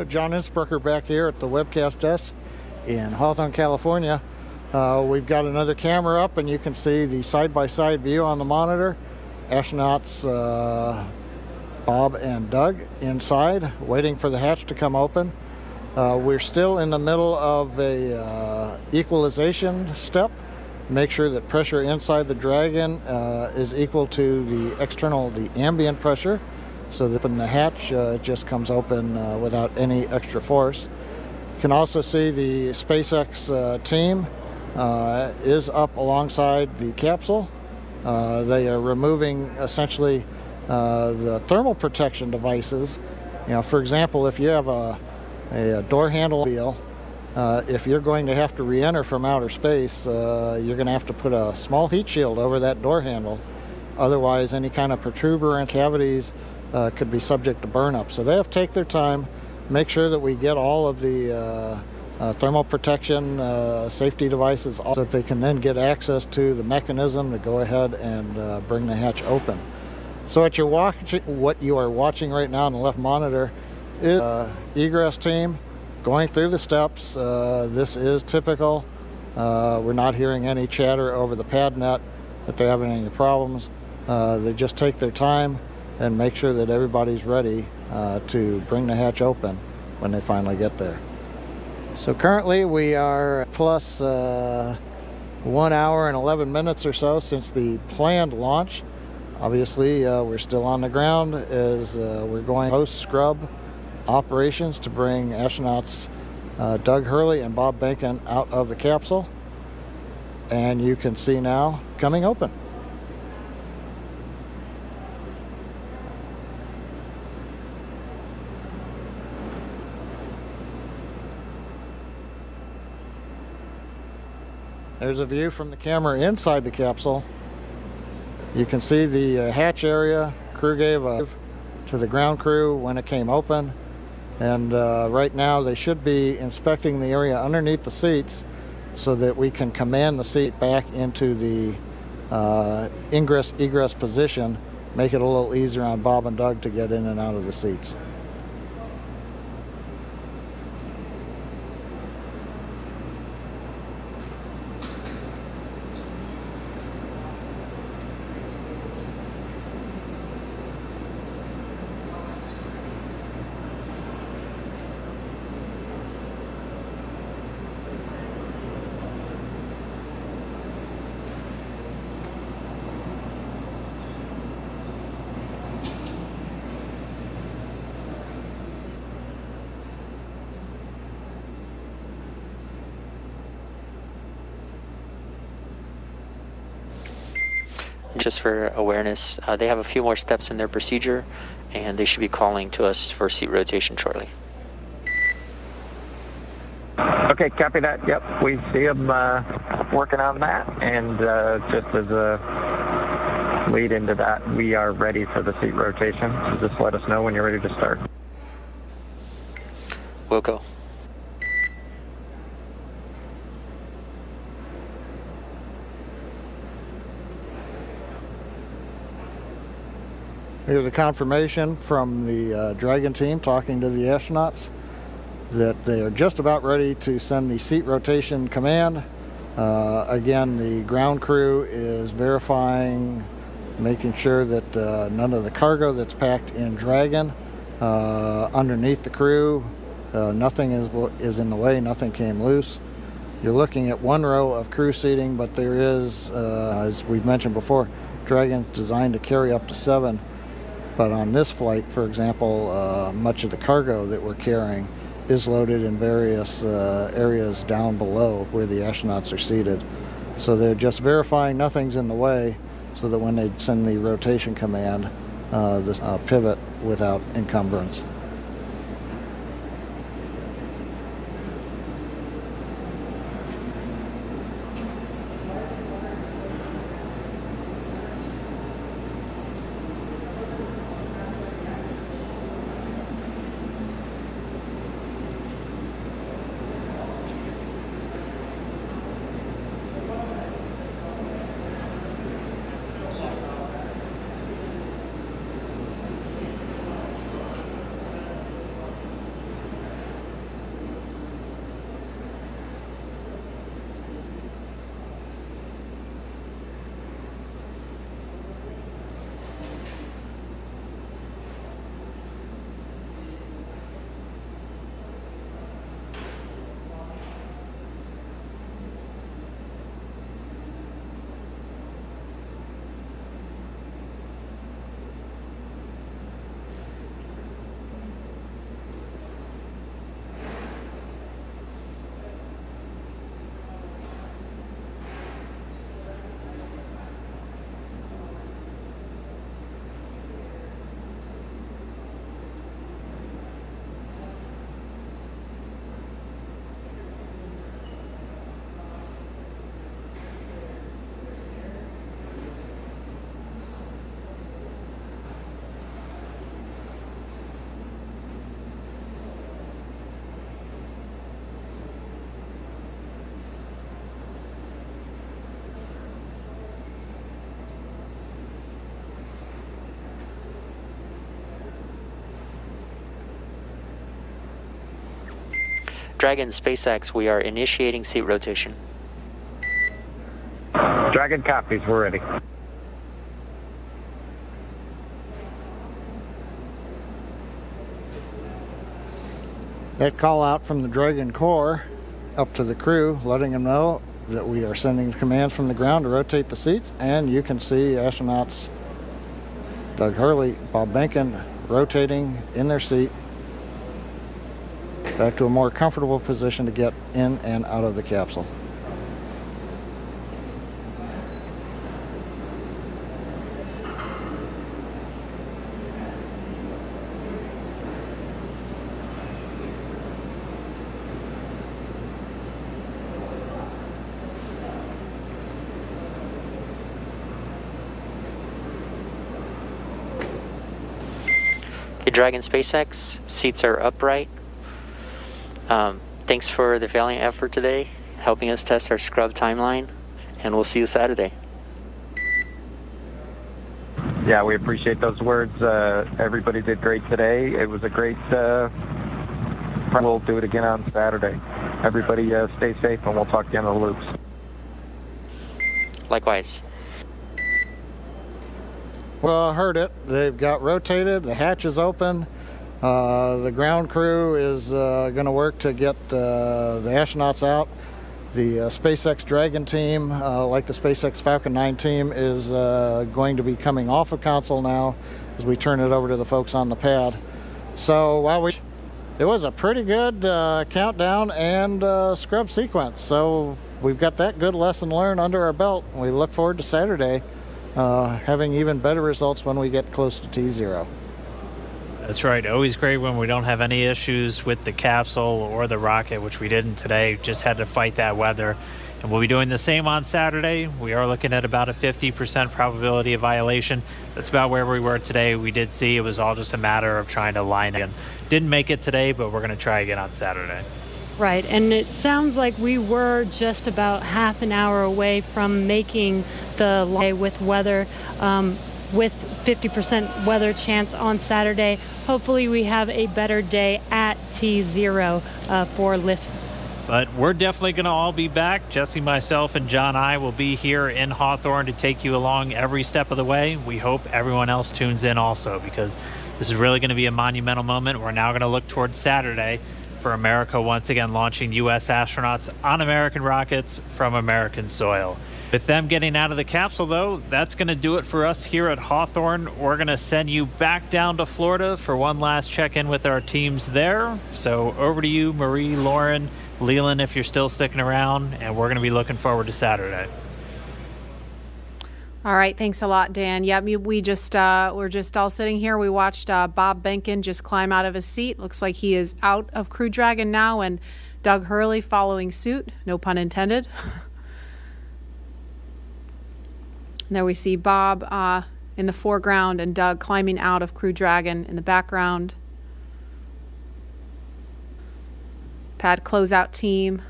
S3: John Innsbrucker back here at the webcast desk in Hawthorne, California. We've got another camera up and you can see the side-by-side view on the monitor. Astronauts Bob and Doug inside waiting for the hatch to come open. We're still in the middle of a equalization step. Make sure that pressure inside the Dragon is equal to the ambient pressure, so that when the hatch just comes open without any extra force. You can also see the SpaceX team is up alongside the capsule. They are removing essentially the thermal protection devices. You know, for example, if you have a door handle wheel, if you're going to have to re-enter from outer space, you're going to have to put a small heat shield over that door handle. Otherwise, any kind of protuberant cavities could be subject to burn-up. So they have to take their time, make sure that we get all of the thermal protection safety devices so that they can then get access to the mechanism to go ahead and bring the hatch open. So what you are watching right now on the left monitor is egress team going through the steps. This is typical. We're not hearing any chatter over the pad net that they're having any problems. They just take their time and make sure that everybody's ready to bring the hatch open when they finally get there. So currently we are plus 1 hour and 11 minutes or so since the planned launch. Obviously we're still on the ground as we're going post-scrub operations to bring astronauts Doug Hurley and Bob Behnken out of the capsule. And you can see now coming open. There's a view from the camera inside the capsule. You can see the hatch area. Crew gave a to the ground crew when it came open. And right now they should be inspecting the area underneath the seats so that we can command the seat back into the ingress-egress position, make it a little easier on Bob and Doug to get in and out of the seats.
S7: Just for awareness, they have a few more steps in their procedure, and they should be calling to us for seat rotation shortly.
S8: Okay, copy that. Yep, we see them working on that, and just as a lead into that, we are ready for the seat rotation. So just let us know when you're ready to start.
S7: We'll go.
S3: Here's the confirmation from the Dragon team talking to the astronauts that they are just about ready to send the seat rotation command. Again, the ground crew is verifying, making sure that none of the cargo that's packed in Dragon underneath the crew, nothing is in the way, nothing came loose. You're looking at one row of crew seating, but there is, as we've mentioned before, Dragon's designed to carry up to 7. But on this flight, for example, much of the cargo that we're carrying is loaded in various areas down below where the astronauts are seated. So they're just verifying nothing's in the way so that when they send the rotation command, this pivot without encumbrance.
S7: Dragon SpaceX, we are initiating seat rotation.
S8: Dragon copies, we're ready.
S3: That call out from the Dragon core up to the crew, letting them know that we are sending commands from the ground to rotate the seats, and you can see astronauts Doug Hurley, Bob Behnken rotating in their seat back to a more comfortable position to get in and out of the capsule.
S7: Dragon SpaceX, seats are upright. Thanks for the valiant effort today, helping us test our scrub timeline, and we'll see you Saturday.
S8: Yeah, we appreciate those words. Everybody did great today. It was a great, we'll do it again on Saturday. Everybody stay safe, and we'll talk to you on the loops.
S7: Likewise.
S3: Well, I heard it. They've got rotated. The hatch is open. The ground crew is going to work to get the astronauts out. The SpaceX Dragon team, like the SpaceX Falcon 9 team, is going to be coming off of console now as we turn it over to the folks on the pad. So while it was a pretty good countdown and scrub sequence. So we've got that good lesson learned under our belt. We look forward to Saturday having even better results when we get close to T0.
S1: That's right. Always great when we don't have any issues with the capsule or the rocket, which we didn't today. Just had to fight that weather. And we'll be doing the same on Saturday. We are looking at about a 50% probability of violation. That's about where we were today. We did see it was all just a matter of trying to line it in. Didn't make it today, but we're going to try again on Saturday.
S2: Right, and it sounds like we were just about half an hour away from making the day with weather, with 50% weather chance on Saturday. Hopefully we have a better day at T0 for lift.
S1: But we're definitely going to all be back. Jesse, myself, and John I will be here in Hawthorne to take you along every step of the way. We hope everyone else tunes in also, because this is really going to be a monumental moment. We're now going to look towards Saturday for America once again launching U.S. astronauts on American rockets from American soil. With them getting out of the capsule, though, that's going to do it for us here at Hawthorne. We're going to send you back down to Florida for one last check-in with our teams there. So over to you, Marie, Lauren, Leland, if you're still sticking around, and we're going to be looking forward to Saturday.
S9: All right, thanks a lot, Dan. Yeah, we're just all sitting here. We watched Bob Behnken just climb out of his seat. Looks like he is out of Crew Dragon now, and Doug Hurley following suit. No pun intended. There we see Bob in the foreground and Doug climbing out of Crew Dragon in the background. Pad closeout team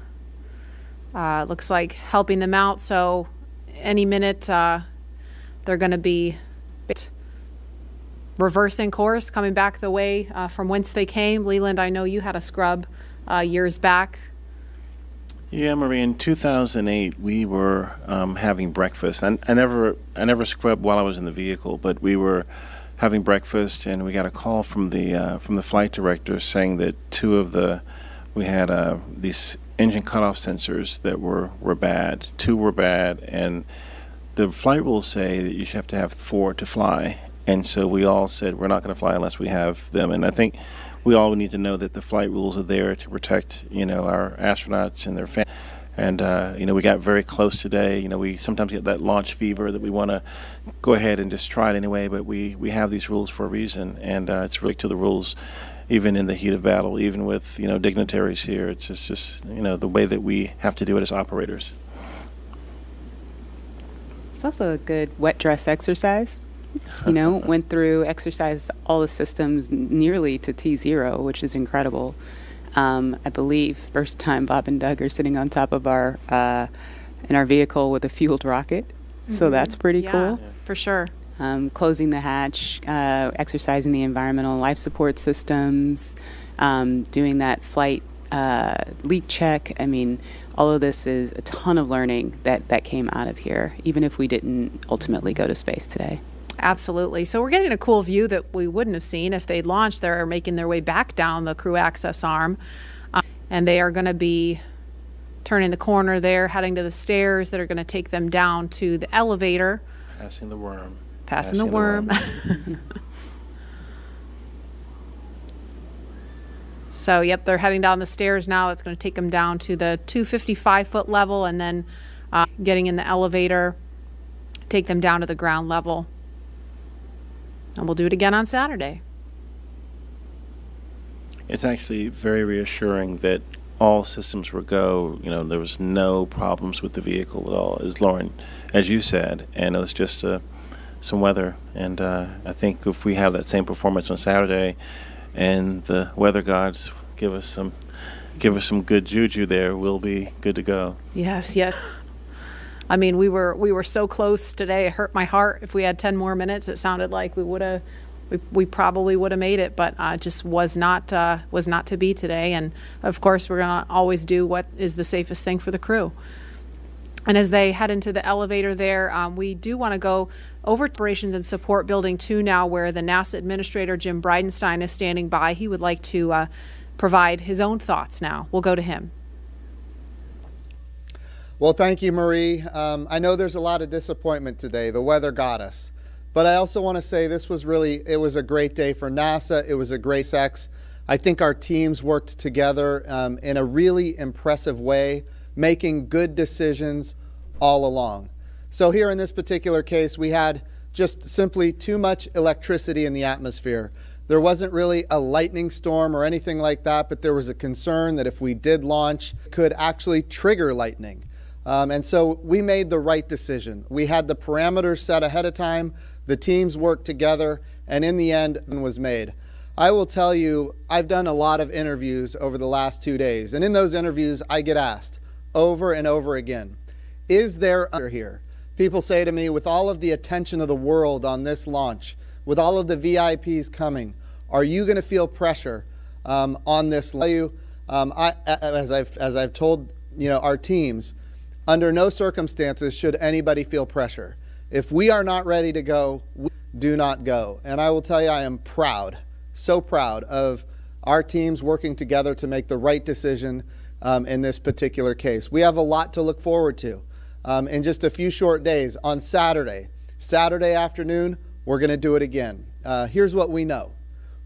S9: looks like helping them out, so any minute they're going to be reversing course, coming back the way from whence they came. Leland, I know you had a scrub years back.
S10: Yeah, Marie, in 2008, we were having breakfast. I never scrubbed while I was in the vehicle, but we were having breakfast, and we got a call from the flight director saying that we had these engine cutoff sensors that were bad. 2 were bad, and the flight rules say that you should have to have 4 to fly. And so we all said we're not going to fly unless we have them. And I think we all need to know that the flight rules are there to protect, our astronauts and their families. And, we got very close today. We sometimes get that launch fever that we want to go ahead and just try it anyway, but we have these rules for a reason, and it's really to the rules, even in the heat of battle, even with, dignitaries here. It's just the way that we have to do it as operators.
S11: It's also a good wet dress exercise. Went through, exercised all the systems nearly to T0, which is incredible. I believe first time Bob and Doug are sitting on top of in our vehicle with a fueled rocket. Mm-hmm. So that's pretty cool.
S9: Yeah, for sure.
S11: Closing the hatch, exercising the environmental life support systems, doing that flight leak check. I mean, all of this is a ton of learning that came out of here, even if we didn't ultimately go to space today.
S9: Absolutely. So we're getting a cool view that we wouldn't have seen if they'd launched. They're making their way back down the crew access arm, and they are going to be turning the corner there, heading to the stairs that are going to take them down to the elevator.
S10: Passing the worm.
S9: Passing the worm. So, yep, they're heading down the stairs now. It's going to take them down to the 255-foot level, and then getting in the elevator, take them down to the ground level. And we'll do it again on Saturday.
S10: It's actually very reassuring that all systems were go. There was no problems with the vehicle at all, as Lauren, as you said, and it was just a some weather. And I think if we have that same performance on Saturday, and the weather gods give us some good juju there, we'll be good to go.
S9: Yes. I mean, we were so close today. It hurt my heart. If we had 10 more minutes, it sounded like we probably would have made it, but just was not to be today. And of course, we're going to always do what is the safest thing for the crew. And as they head into the elevator there, we do want to go over to Operations and Support Building 2 now, where the NASA Administrator Jim Bridenstine is standing by. He would like to provide his own thoughts now. We'll go to him.
S12: Well, thank you, Marie. I know there's a lot of disappointment today. The weather got us. But I also want to say it was a great day for NASA. It was a great SpaceX. I think our teams worked together in a really impressive way, making good decisions all along. So here in this particular case, we had just simply too much electricity in the atmosphere. There wasn't really a lightning storm or anything like that, but there was a concern that if we did launch, it could actually trigger lightning. And so we made the right decision. We had the parameters set ahead of time, the teams worked together, and in the end, it was made. I will tell you, I've done a lot of interviews over the last 2 days, and in those interviews, I get asked over and over again, is there under here? People say to me, with all of the attention of the world on this launch, with all of the VIPs coming, are you going to feel pressure on this? As I've told our teams, under no circumstances should anybody feel pressure. If we are not ready to go, we do not go. And I will tell you, I am proud, so proud of our teams working together to make the right decision in this particular case. We have a lot to look forward to in just a few short days. On Saturday afternoon, we're going to do it again. Here's what we know.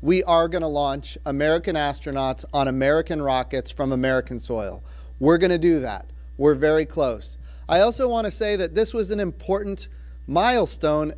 S12: We are going to launch American astronauts on American rockets from American soil. We're going to do that. We're very close. I also want to say that this was an important milestone.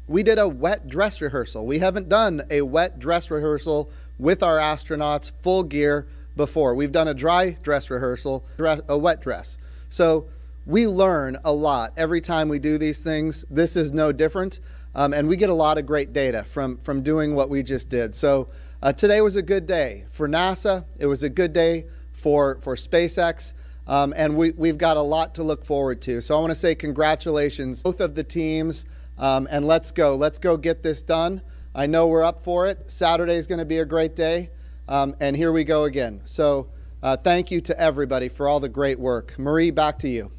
S12: We did a wet dress rehearsal. We haven't done a wet dress rehearsal with our astronauts full gear before. We've done a dry dress rehearsal, a wet dress. So we learn a lot every time we do these things. This is no different. And we get a lot of great data from doing what we just did. So today was a good day for NASA. It was a good day for SpaceX. And we've got a lot to look forward to. So I want to say congratulations, both of the teams, and let's go get this done. I know we're up for it. Saturday is going to be a great day, and here we go again. So thank you to everybody for all the great work. Marie, back to you.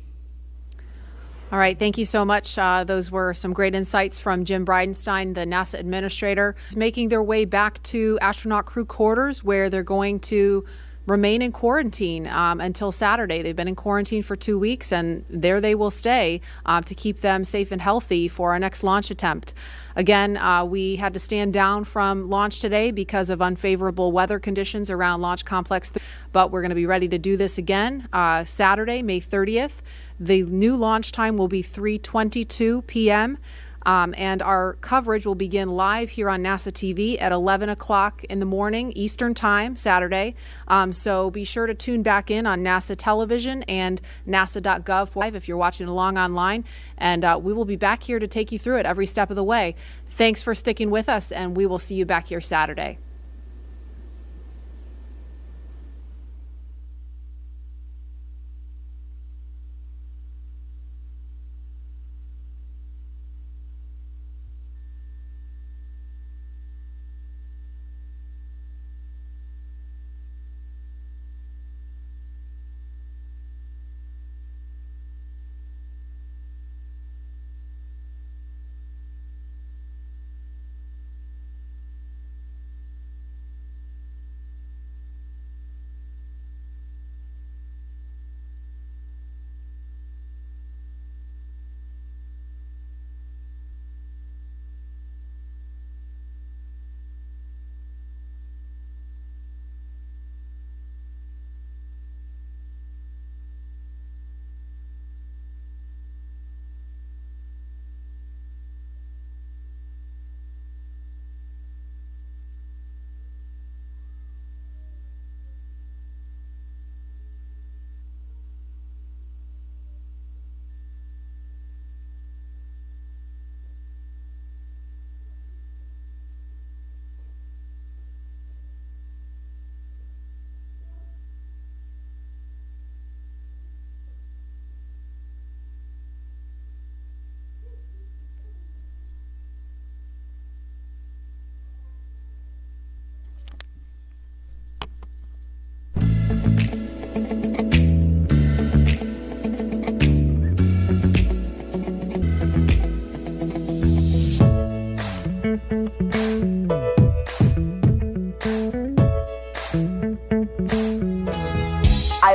S9: All right, thank you so much. Those were some great insights from Jim Bridenstine, the NASA administrator, making their way back to astronaut crew quarters, where they're going to remain in quarantine until Saturday. They've been in quarantine for 2 weeks, and there they will stay to keep them safe and healthy for our next launch attempt. Again, we had to stand down from launch today because of unfavorable weather conditions around Launch Complex, but we're going to be ready to do this again Saturday, May 30th. The new launch time will be 3:22 p.m. And our coverage will begin live here on NASA TV at 11 o'clock in the morning Eastern Time, Saturday. So be sure to tune back in on NASA television and nasa.gov if you're watching along online. And we will be back here to take you through it every step of the way. Thanks for sticking with us, and we will see you back here Saturday.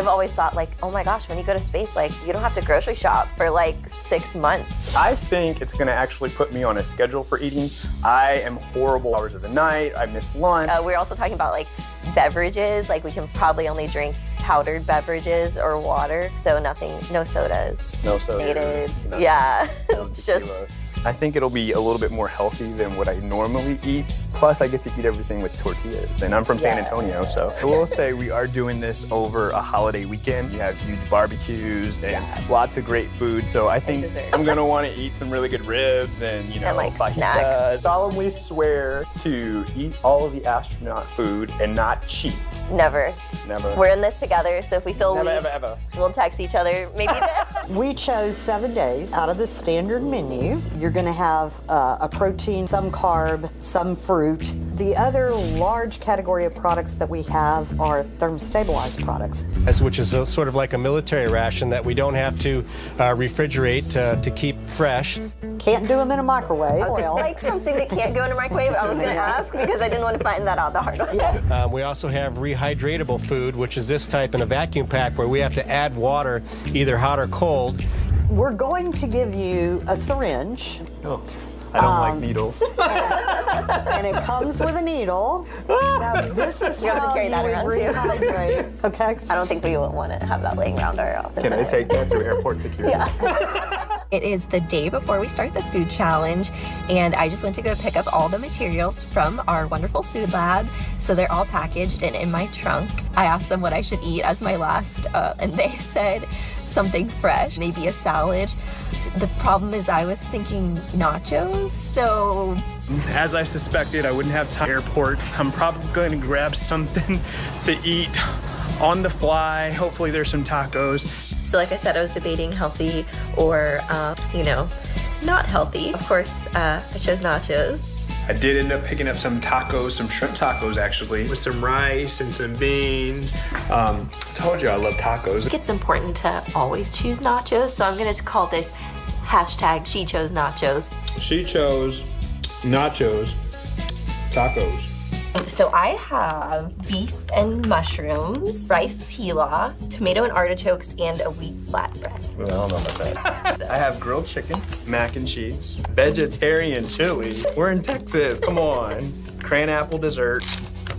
S13: I've always thought like, oh my gosh, when you go to space, like you don't have to grocery shop for like 6 months.
S14: I think it's gonna actually put me on a schedule for eating. I am horrible hours of the night. I miss lunch.
S13: We're also talking about like beverages. Like we can probably only drink powdered beverages or water. So nothing, no sodas.
S14: No sodas.
S13: Needed.
S14: No.
S13: Yeah.
S14: No
S13: It's just.
S14: I think it'll be a little bit more healthy than what I normally eat. Plus, I get to eat everything with tortillas, and I'm from San Antonio, so. I will say we are doing this over a holiday weekend. You have huge barbecues and lots of great food, so I think I'm gonna want to eat some really good ribs and, you know,
S13: And, like,
S14: fajitas.
S13: snacks.
S14: Solemnly swear to eat all of the astronaut food and not cheat.
S13: Never.
S14: Never.
S13: We're in this together, so if we feel
S14: Never,
S13: weak,
S14: ever, ever.
S13: we'll text each other. Maybe.
S15: We chose 7 days out of the standard menu. You're going to have a protein, some carb, some fruit. The other large category of products that we have are thermostabilized products.
S16: Which is sort of like a military ration that we don't have to refrigerate to keep fresh.
S15: Can't do them in a microwave.
S13: It's like something that can't go in a microwave. I was going to ask because I didn't want to find that out the hard way.
S16: We also have rehydratable food, which is this type in a vacuum pack where we have to add water, either hot or cold.
S15: We're going to give you a syringe.
S14: Oh, I don't like needles.
S15: And it comes with a needle. Now, this is
S13: You have to
S15: how
S13: carry
S15: you
S13: that
S15: would
S13: around, too.
S15: rehydrate. Okay.
S13: I don't think we would want to have that laying around our office.
S14: Can I take that through airport security?
S13: Yeah.
S17: It is the day before we start the food challenge, and I just went to go pick up all the materials from our wonderful food lab. So they're all packaged and in my trunk. I asked them what I should eat as my last, and they said something fresh, maybe a salad. The problem is I was thinking nachos, so...
S18: As I suspected, I wouldn't have time at the airport. I'm probably going to grab something to eat on the fly. Hopefully there's some tacos.
S17: So like I said, I was debating healthy or, not healthy. Of course, I chose nachos.
S18: I did end up picking up some tacos, some shrimp tacos actually, with some rice and some beans. Told you I love tacos.
S17: I think it's important to always choose nachos, so I'm gonna call this hashtag she chose nachos.
S18: She chose nachos, tacos.
S17: So I have beef and mushrooms, rice pilaf, tomato and artichokes, and a wheat flatbread.
S14: Well, I don't know about that. I have grilled chicken, mac and cheese, vegetarian chili. We're in Texas, come on. Cran apple dessert.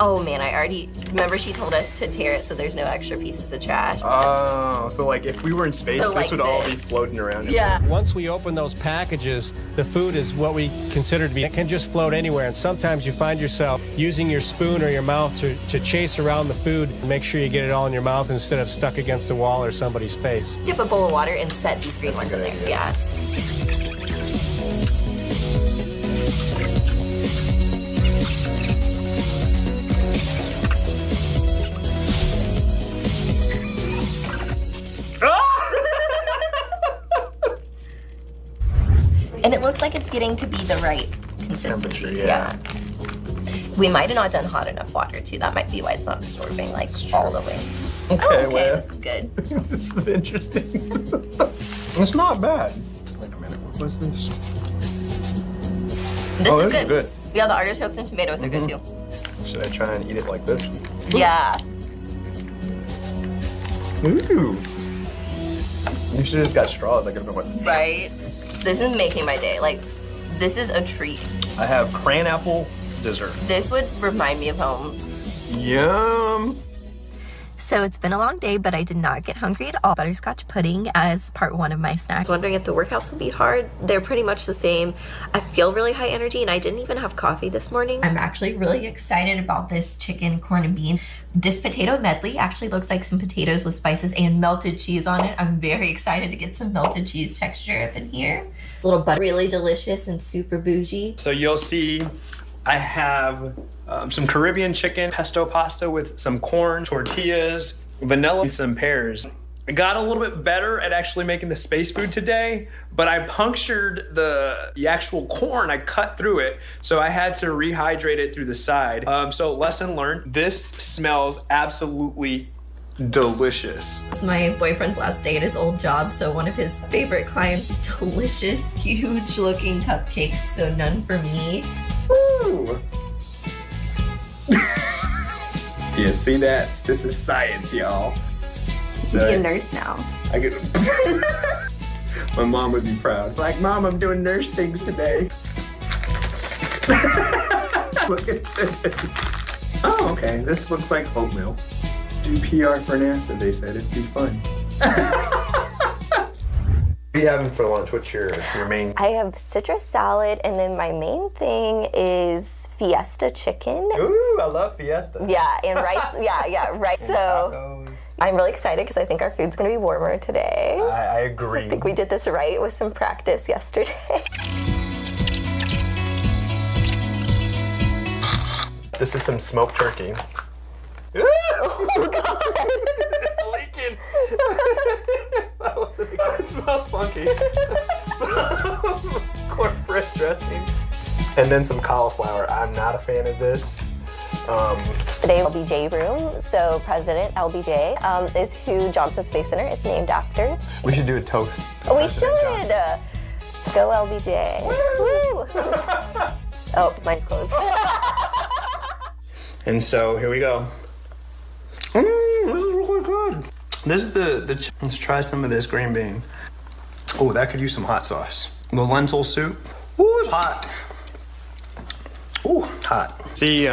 S17: Oh man, I already, remember she told us to tear it so there's no extra pieces of trash.
S14: Oh, so like if we were in space,
S17: So
S14: this
S17: like
S14: would all be floating around.
S17: Yeah.
S16: Once we open those packages, the food is what we consider to be, it can just float anywhere. And sometimes you find yourself using your spoon or your mouth to chase around the food and make sure you get it all in your mouth instead of stuck against the wall or somebody's face.
S17: Dip a bowl of water and set these green ones in there.
S14: idea.
S17: Yeah. And it looks like it's getting to be the right consistency.
S14: Yeah.
S17: We might have not done hot enough water too. That might be why it's not absorbing like all the way.
S14: Okay,
S17: Okay, this is good.
S14: This is interesting. It's not bad. Wait a minute, what was this?
S17: This is
S14: this
S17: good.
S14: is good.
S17: Yeah, the artichokes and tomatoes are good too.
S14: Should I try and eat it like this?
S17: Yeah.
S14: Ooh. You should have just got straws. I could have went.
S17: Right? This is making my day. Like, this is a treat.
S14: I have cran apple dessert.
S17: This would remind me of home.
S14: Yum.
S17: So it's been a long day, but I did not get hungry at all. Butterscotch pudding as part one of my snacks. I was wondering if the workouts will be hard. They're pretty much the same. I feel really high energy, and I didn't even have coffee this morning. I'm actually really excited about this chicken, corn, and beans. This potato medley actually looks like some potatoes with spices and melted cheese on it. I'm very excited to get some melted cheese texture up in here. A little butter, really delicious and super bougie.
S18: So you'll see I have some Caribbean chicken, pesto pasta with some corn, tortillas, vanilla, and some pears. I got a little bit better at actually making the space food today, but I punctured the actual corn. I cut through it, so I had to rehydrate it through the side. So lesson learned, this smells absolutely delicious.
S17: It's my boyfriend's last day at his old job, so one of his favorite clients, delicious, huge looking cupcakes, so none for me.
S18: Woo! Yeah, see that? This is science, y'all.
S17: to be a nurse now.
S18: I get. My mom would be proud. Like, Mom, I'm doing nurse things today. Look at this. Oh, okay. This looks like oatmeal. Do PR for NASA, they said. It'd be fun. What are you having for lunch? What's your main?
S17: I have citrus salad, and then my main thing is Fiesta chicken.
S18: Ooh, I love Fiesta.
S17: Yeah, and rice. yeah, rice.
S18: And
S17: so
S18: tacos.
S17: I'm really excited because I think our food's going to be warmer today.
S18: I agree.
S17: I think we did this right with some practice yesterday.
S18: This is some smoked turkey.
S17: Oh, God.
S18: It's leaking. It smells funky. Some cornbread dressing. And then some cauliflower. I'm not a fan of this.
S17: Today, LBJ room. So President LBJ is who Johnson Space Center is named after.
S18: We should do a toast.
S17: Oh, we should. Go LBJ. Woo! Oh, mine's closed.
S18: And so here we go. This is really good. This is let's try some of this green bean. Oh, that could use some hot sauce. The lentil soup. Ooh, it's hot. Ooh, hot. See,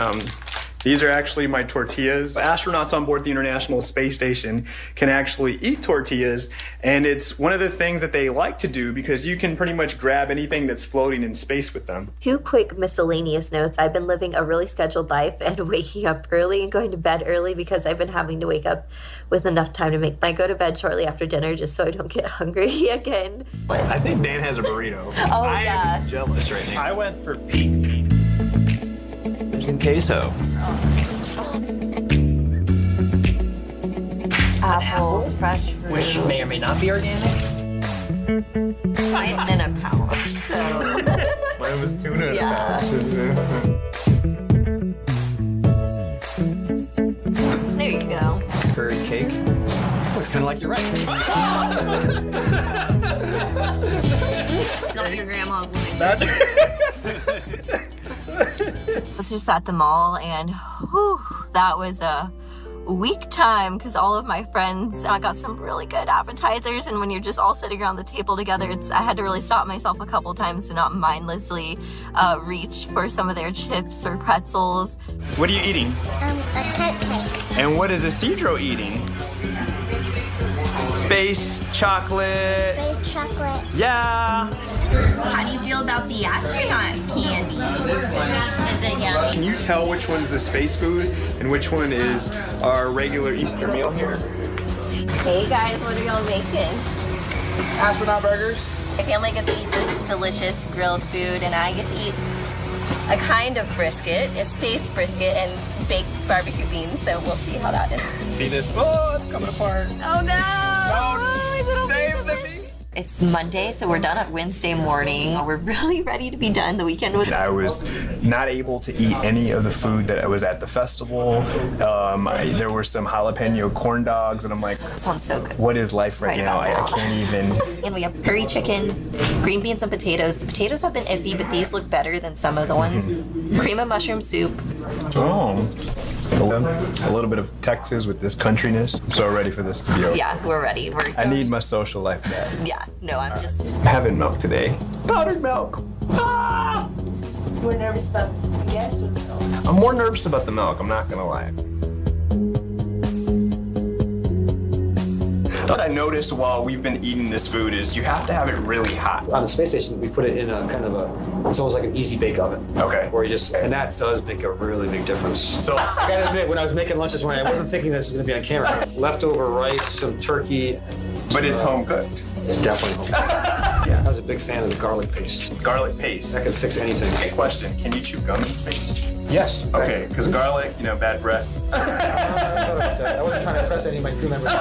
S18: these are actually my tortillas. Astronauts on board the International Space Station can actually eat tortillas, and it's one of the things that they like to do because you can pretty much grab anything that's floating in space with them.
S17: 2 quick miscellaneous notes. I've been living a really scheduled life and waking up early and going to bed early because I've been having to wake up with enough time to make. I go to bed shortly after dinner just so I don't get hungry again.
S18: I think Dan has a burrito.
S17: Oh,
S18: I
S17: yeah.
S18: am jealous right now.
S1: I went for peach and queso.
S17: Apples, fresh fruit.
S1: Which may or may not be organic.
S17: Mine's in a pouch, so.
S18: Mine was tuna in a pouch.
S17: There you go.
S19: Curry cake. Looks kind of like your rice.
S17: Not your grandma's living. I was just at the mall, and whew, that was a week time because all of my friends got some really good appetizers, and when you're just all sitting around the table together, I had to really stop myself a couple times to not mindlessly reach for some of their chips or pretzels.
S18: What are you eating?
S20: A cupcake.
S18: And what is Isidro eating? Space chocolate.
S20: Space chocolate.
S18: Yeah.
S17: How do you feel about the astronaut candy? Is it yummy?
S18: Can you tell which one's the space food and which one is our regular Easter meal here?
S17: Hey guys, what are y'all making?
S19: Astronaut burgers.
S17: My family gets to eat this delicious grilled food, and I get to eat a kind of brisket. It's space brisket and baked barbecue beans, so we'll see how that is.
S18: See this? Oh, it's coming apart.
S17: Oh no!
S18: No, save the meat.
S17: It's Monday, so we're done at Wednesday morning. We're really ready to be done the weekend with.
S18: I was not able to eat any of the food that was at the festival. There were some jalapeno corn dogs, and I'm like,
S17: sounds so good.
S18: What is life right now? I can't even.
S17: And we have curry chicken, green beans and potatoes. The potatoes have been iffy, but these look better than some of the ones. Cream of mushroom soup.
S18: Oh. A little bit of Texas with this countryness. I'm so ready for this to be over.
S17: Yeah, we're ready.
S18: I need my social life back.
S17: Yeah, no, I'm just
S18: having milk today. Powdered milk. Ah!
S17: We're nervous about yes or no?
S18: I'm more nervous about the milk, I'm not gonna lie. What I noticed while we've been eating this food is you have to have it really hot.
S21: On the space station, we put it in a kind of a, it's almost like an easy bake oven.
S18: Okay.
S21: Where you just, and that does make a really big difference. So I gotta admit, when I was making lunch this morning, I wasn't thinking this was gonna be on camera. Leftover rice, some turkey.
S18: But it's home cooked.
S21: It's definitely home cooked. Yeah, I was a big fan of the garlic paste.
S18: Garlic paste.
S21: That can fix anything.
S18: Okay, question. Can you chew gum in space?
S21: Yes.
S18: Okay, because garlic, bad breath.
S21: I wasn't trying to impress any of my crew members.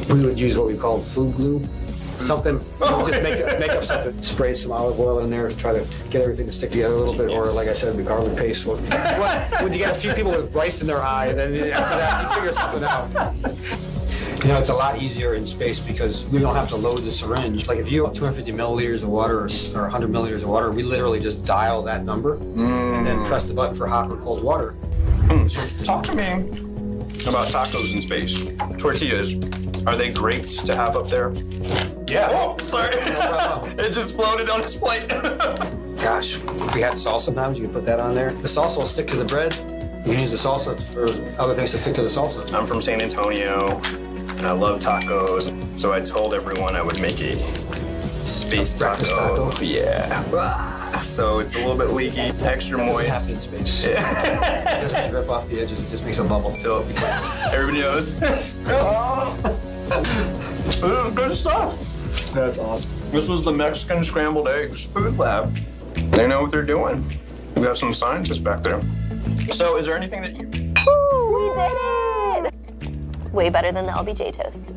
S21: We would use what we call food glue. Something, just make up something. Spray some olive oil in there to try to get everything to stick together a little bit, or like I said, the garlic paste. When you get a few people with rice in their eye, and then after that, you figure something out. It's a lot easier in space because we don't have to load the syringe. Like if you have 250 milliliters of water or 100 milliliters of water, we literally just dial that number and then press the button for hot or cold water.
S18: Talk to me.
S14: about tacos in space. Tortillas, are they great to have up there?
S19: Yeah.
S14: Oh, sorry. It just floated on his plate.
S19: Gosh, if we had salsa sometimes, you could put that on there. The salsa will stick to the bread. You can use the salsa for other things to stick to the salsa.
S14: I'm from San Antonio, and I love tacos. So I told everyone I would make a space taco. Yeah. So it's a little bit leaky, extra moist.
S19: Happy in space. Yeah. It doesn't rip off the edges, it just makes a bubble.
S14: So everybody knows. Good stuff.
S19: That's awesome.
S14: This was the Mexican scrambled eggs food lab. They know what they're doing. We got some scientists back there. So is there anything that you...
S13: Woo, we did it! Way better than the LBJ toast.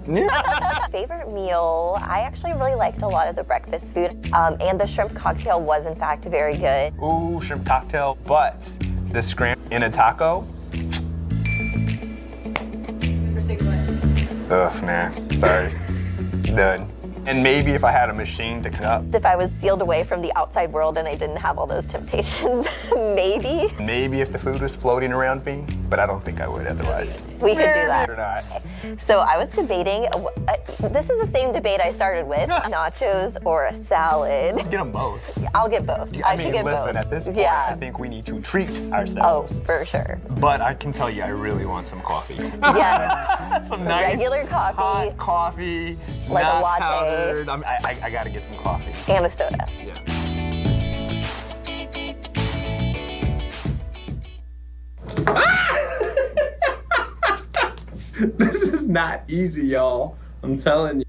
S13: Favorite meal, I actually really liked a lot of the breakfast food, and the shrimp cocktail was in fact very good.
S14: Ooh, shrimp cocktail, but the scram in a taco? Ugh, man, sorry. Done. And maybe if I had a machine to cut up.
S13: If I was sealed away from the outside world and I didn't have all those temptations, maybe.
S14: Maybe if the food was floating around me, but I don't think I would otherwise.
S13: We could do that.
S14: Or not.
S13: So I was debating, this is the same debate I started with, nachos or a salad.
S14: Let's get them both.
S13: I'll get both. I should get
S14: listen,
S13: both.
S14: at this point, I think we need to treat ourselves.
S13: Oh, for sure.
S14: But I can tell you, I really want some coffee.
S13: Yeah.
S14: Some nice
S13: regular coffee.
S14: Hot coffee.
S13: Like
S14: not
S13: a latte.
S14: powdered. I gotta get some coffee.
S13: And a soda.
S14: Yeah.
S6: This is not easy, y'all. I'm telling you.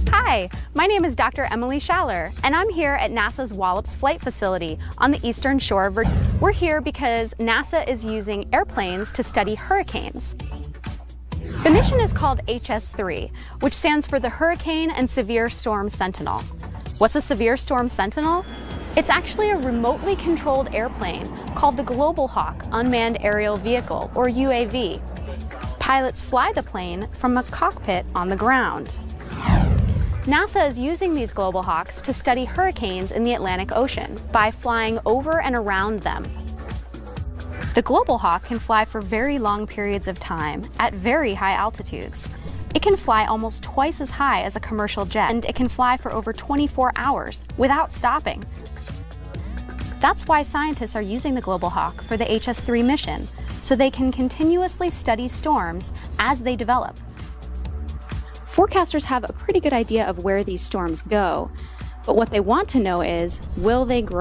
S4: Hi, my name is Dr. Emily Schaller, and I'm here at NASA's Wallops Flight Facility on the eastern shore of Virginia. We're here because NASA is using airplanes to study hurricanes. The mission is called HS-3, which stands for the Hurricane and Severe Storm Sentinel. What's a severe storm sentinel? It's actually a remotely controlled airplane called the Global Hawk Unmanned Aerial Vehicle, or UAV. Pilots fly the plane from a cockpit on the ground. NASA is using these Global Hawks to study hurricanes in the Atlantic Ocean by flying over and around them. The Global Hawk can fly for very long periods of time at very high altitudes. It can fly almost twice as high as a commercial jet, and it can fly for over 24 hours without stopping. That's why scientists are using the Global Hawk for the HS-3 mission, so they can continuously study storms as they develop. Forecasters have a pretty good idea of where these storms go, but what they want to know is, will they grow?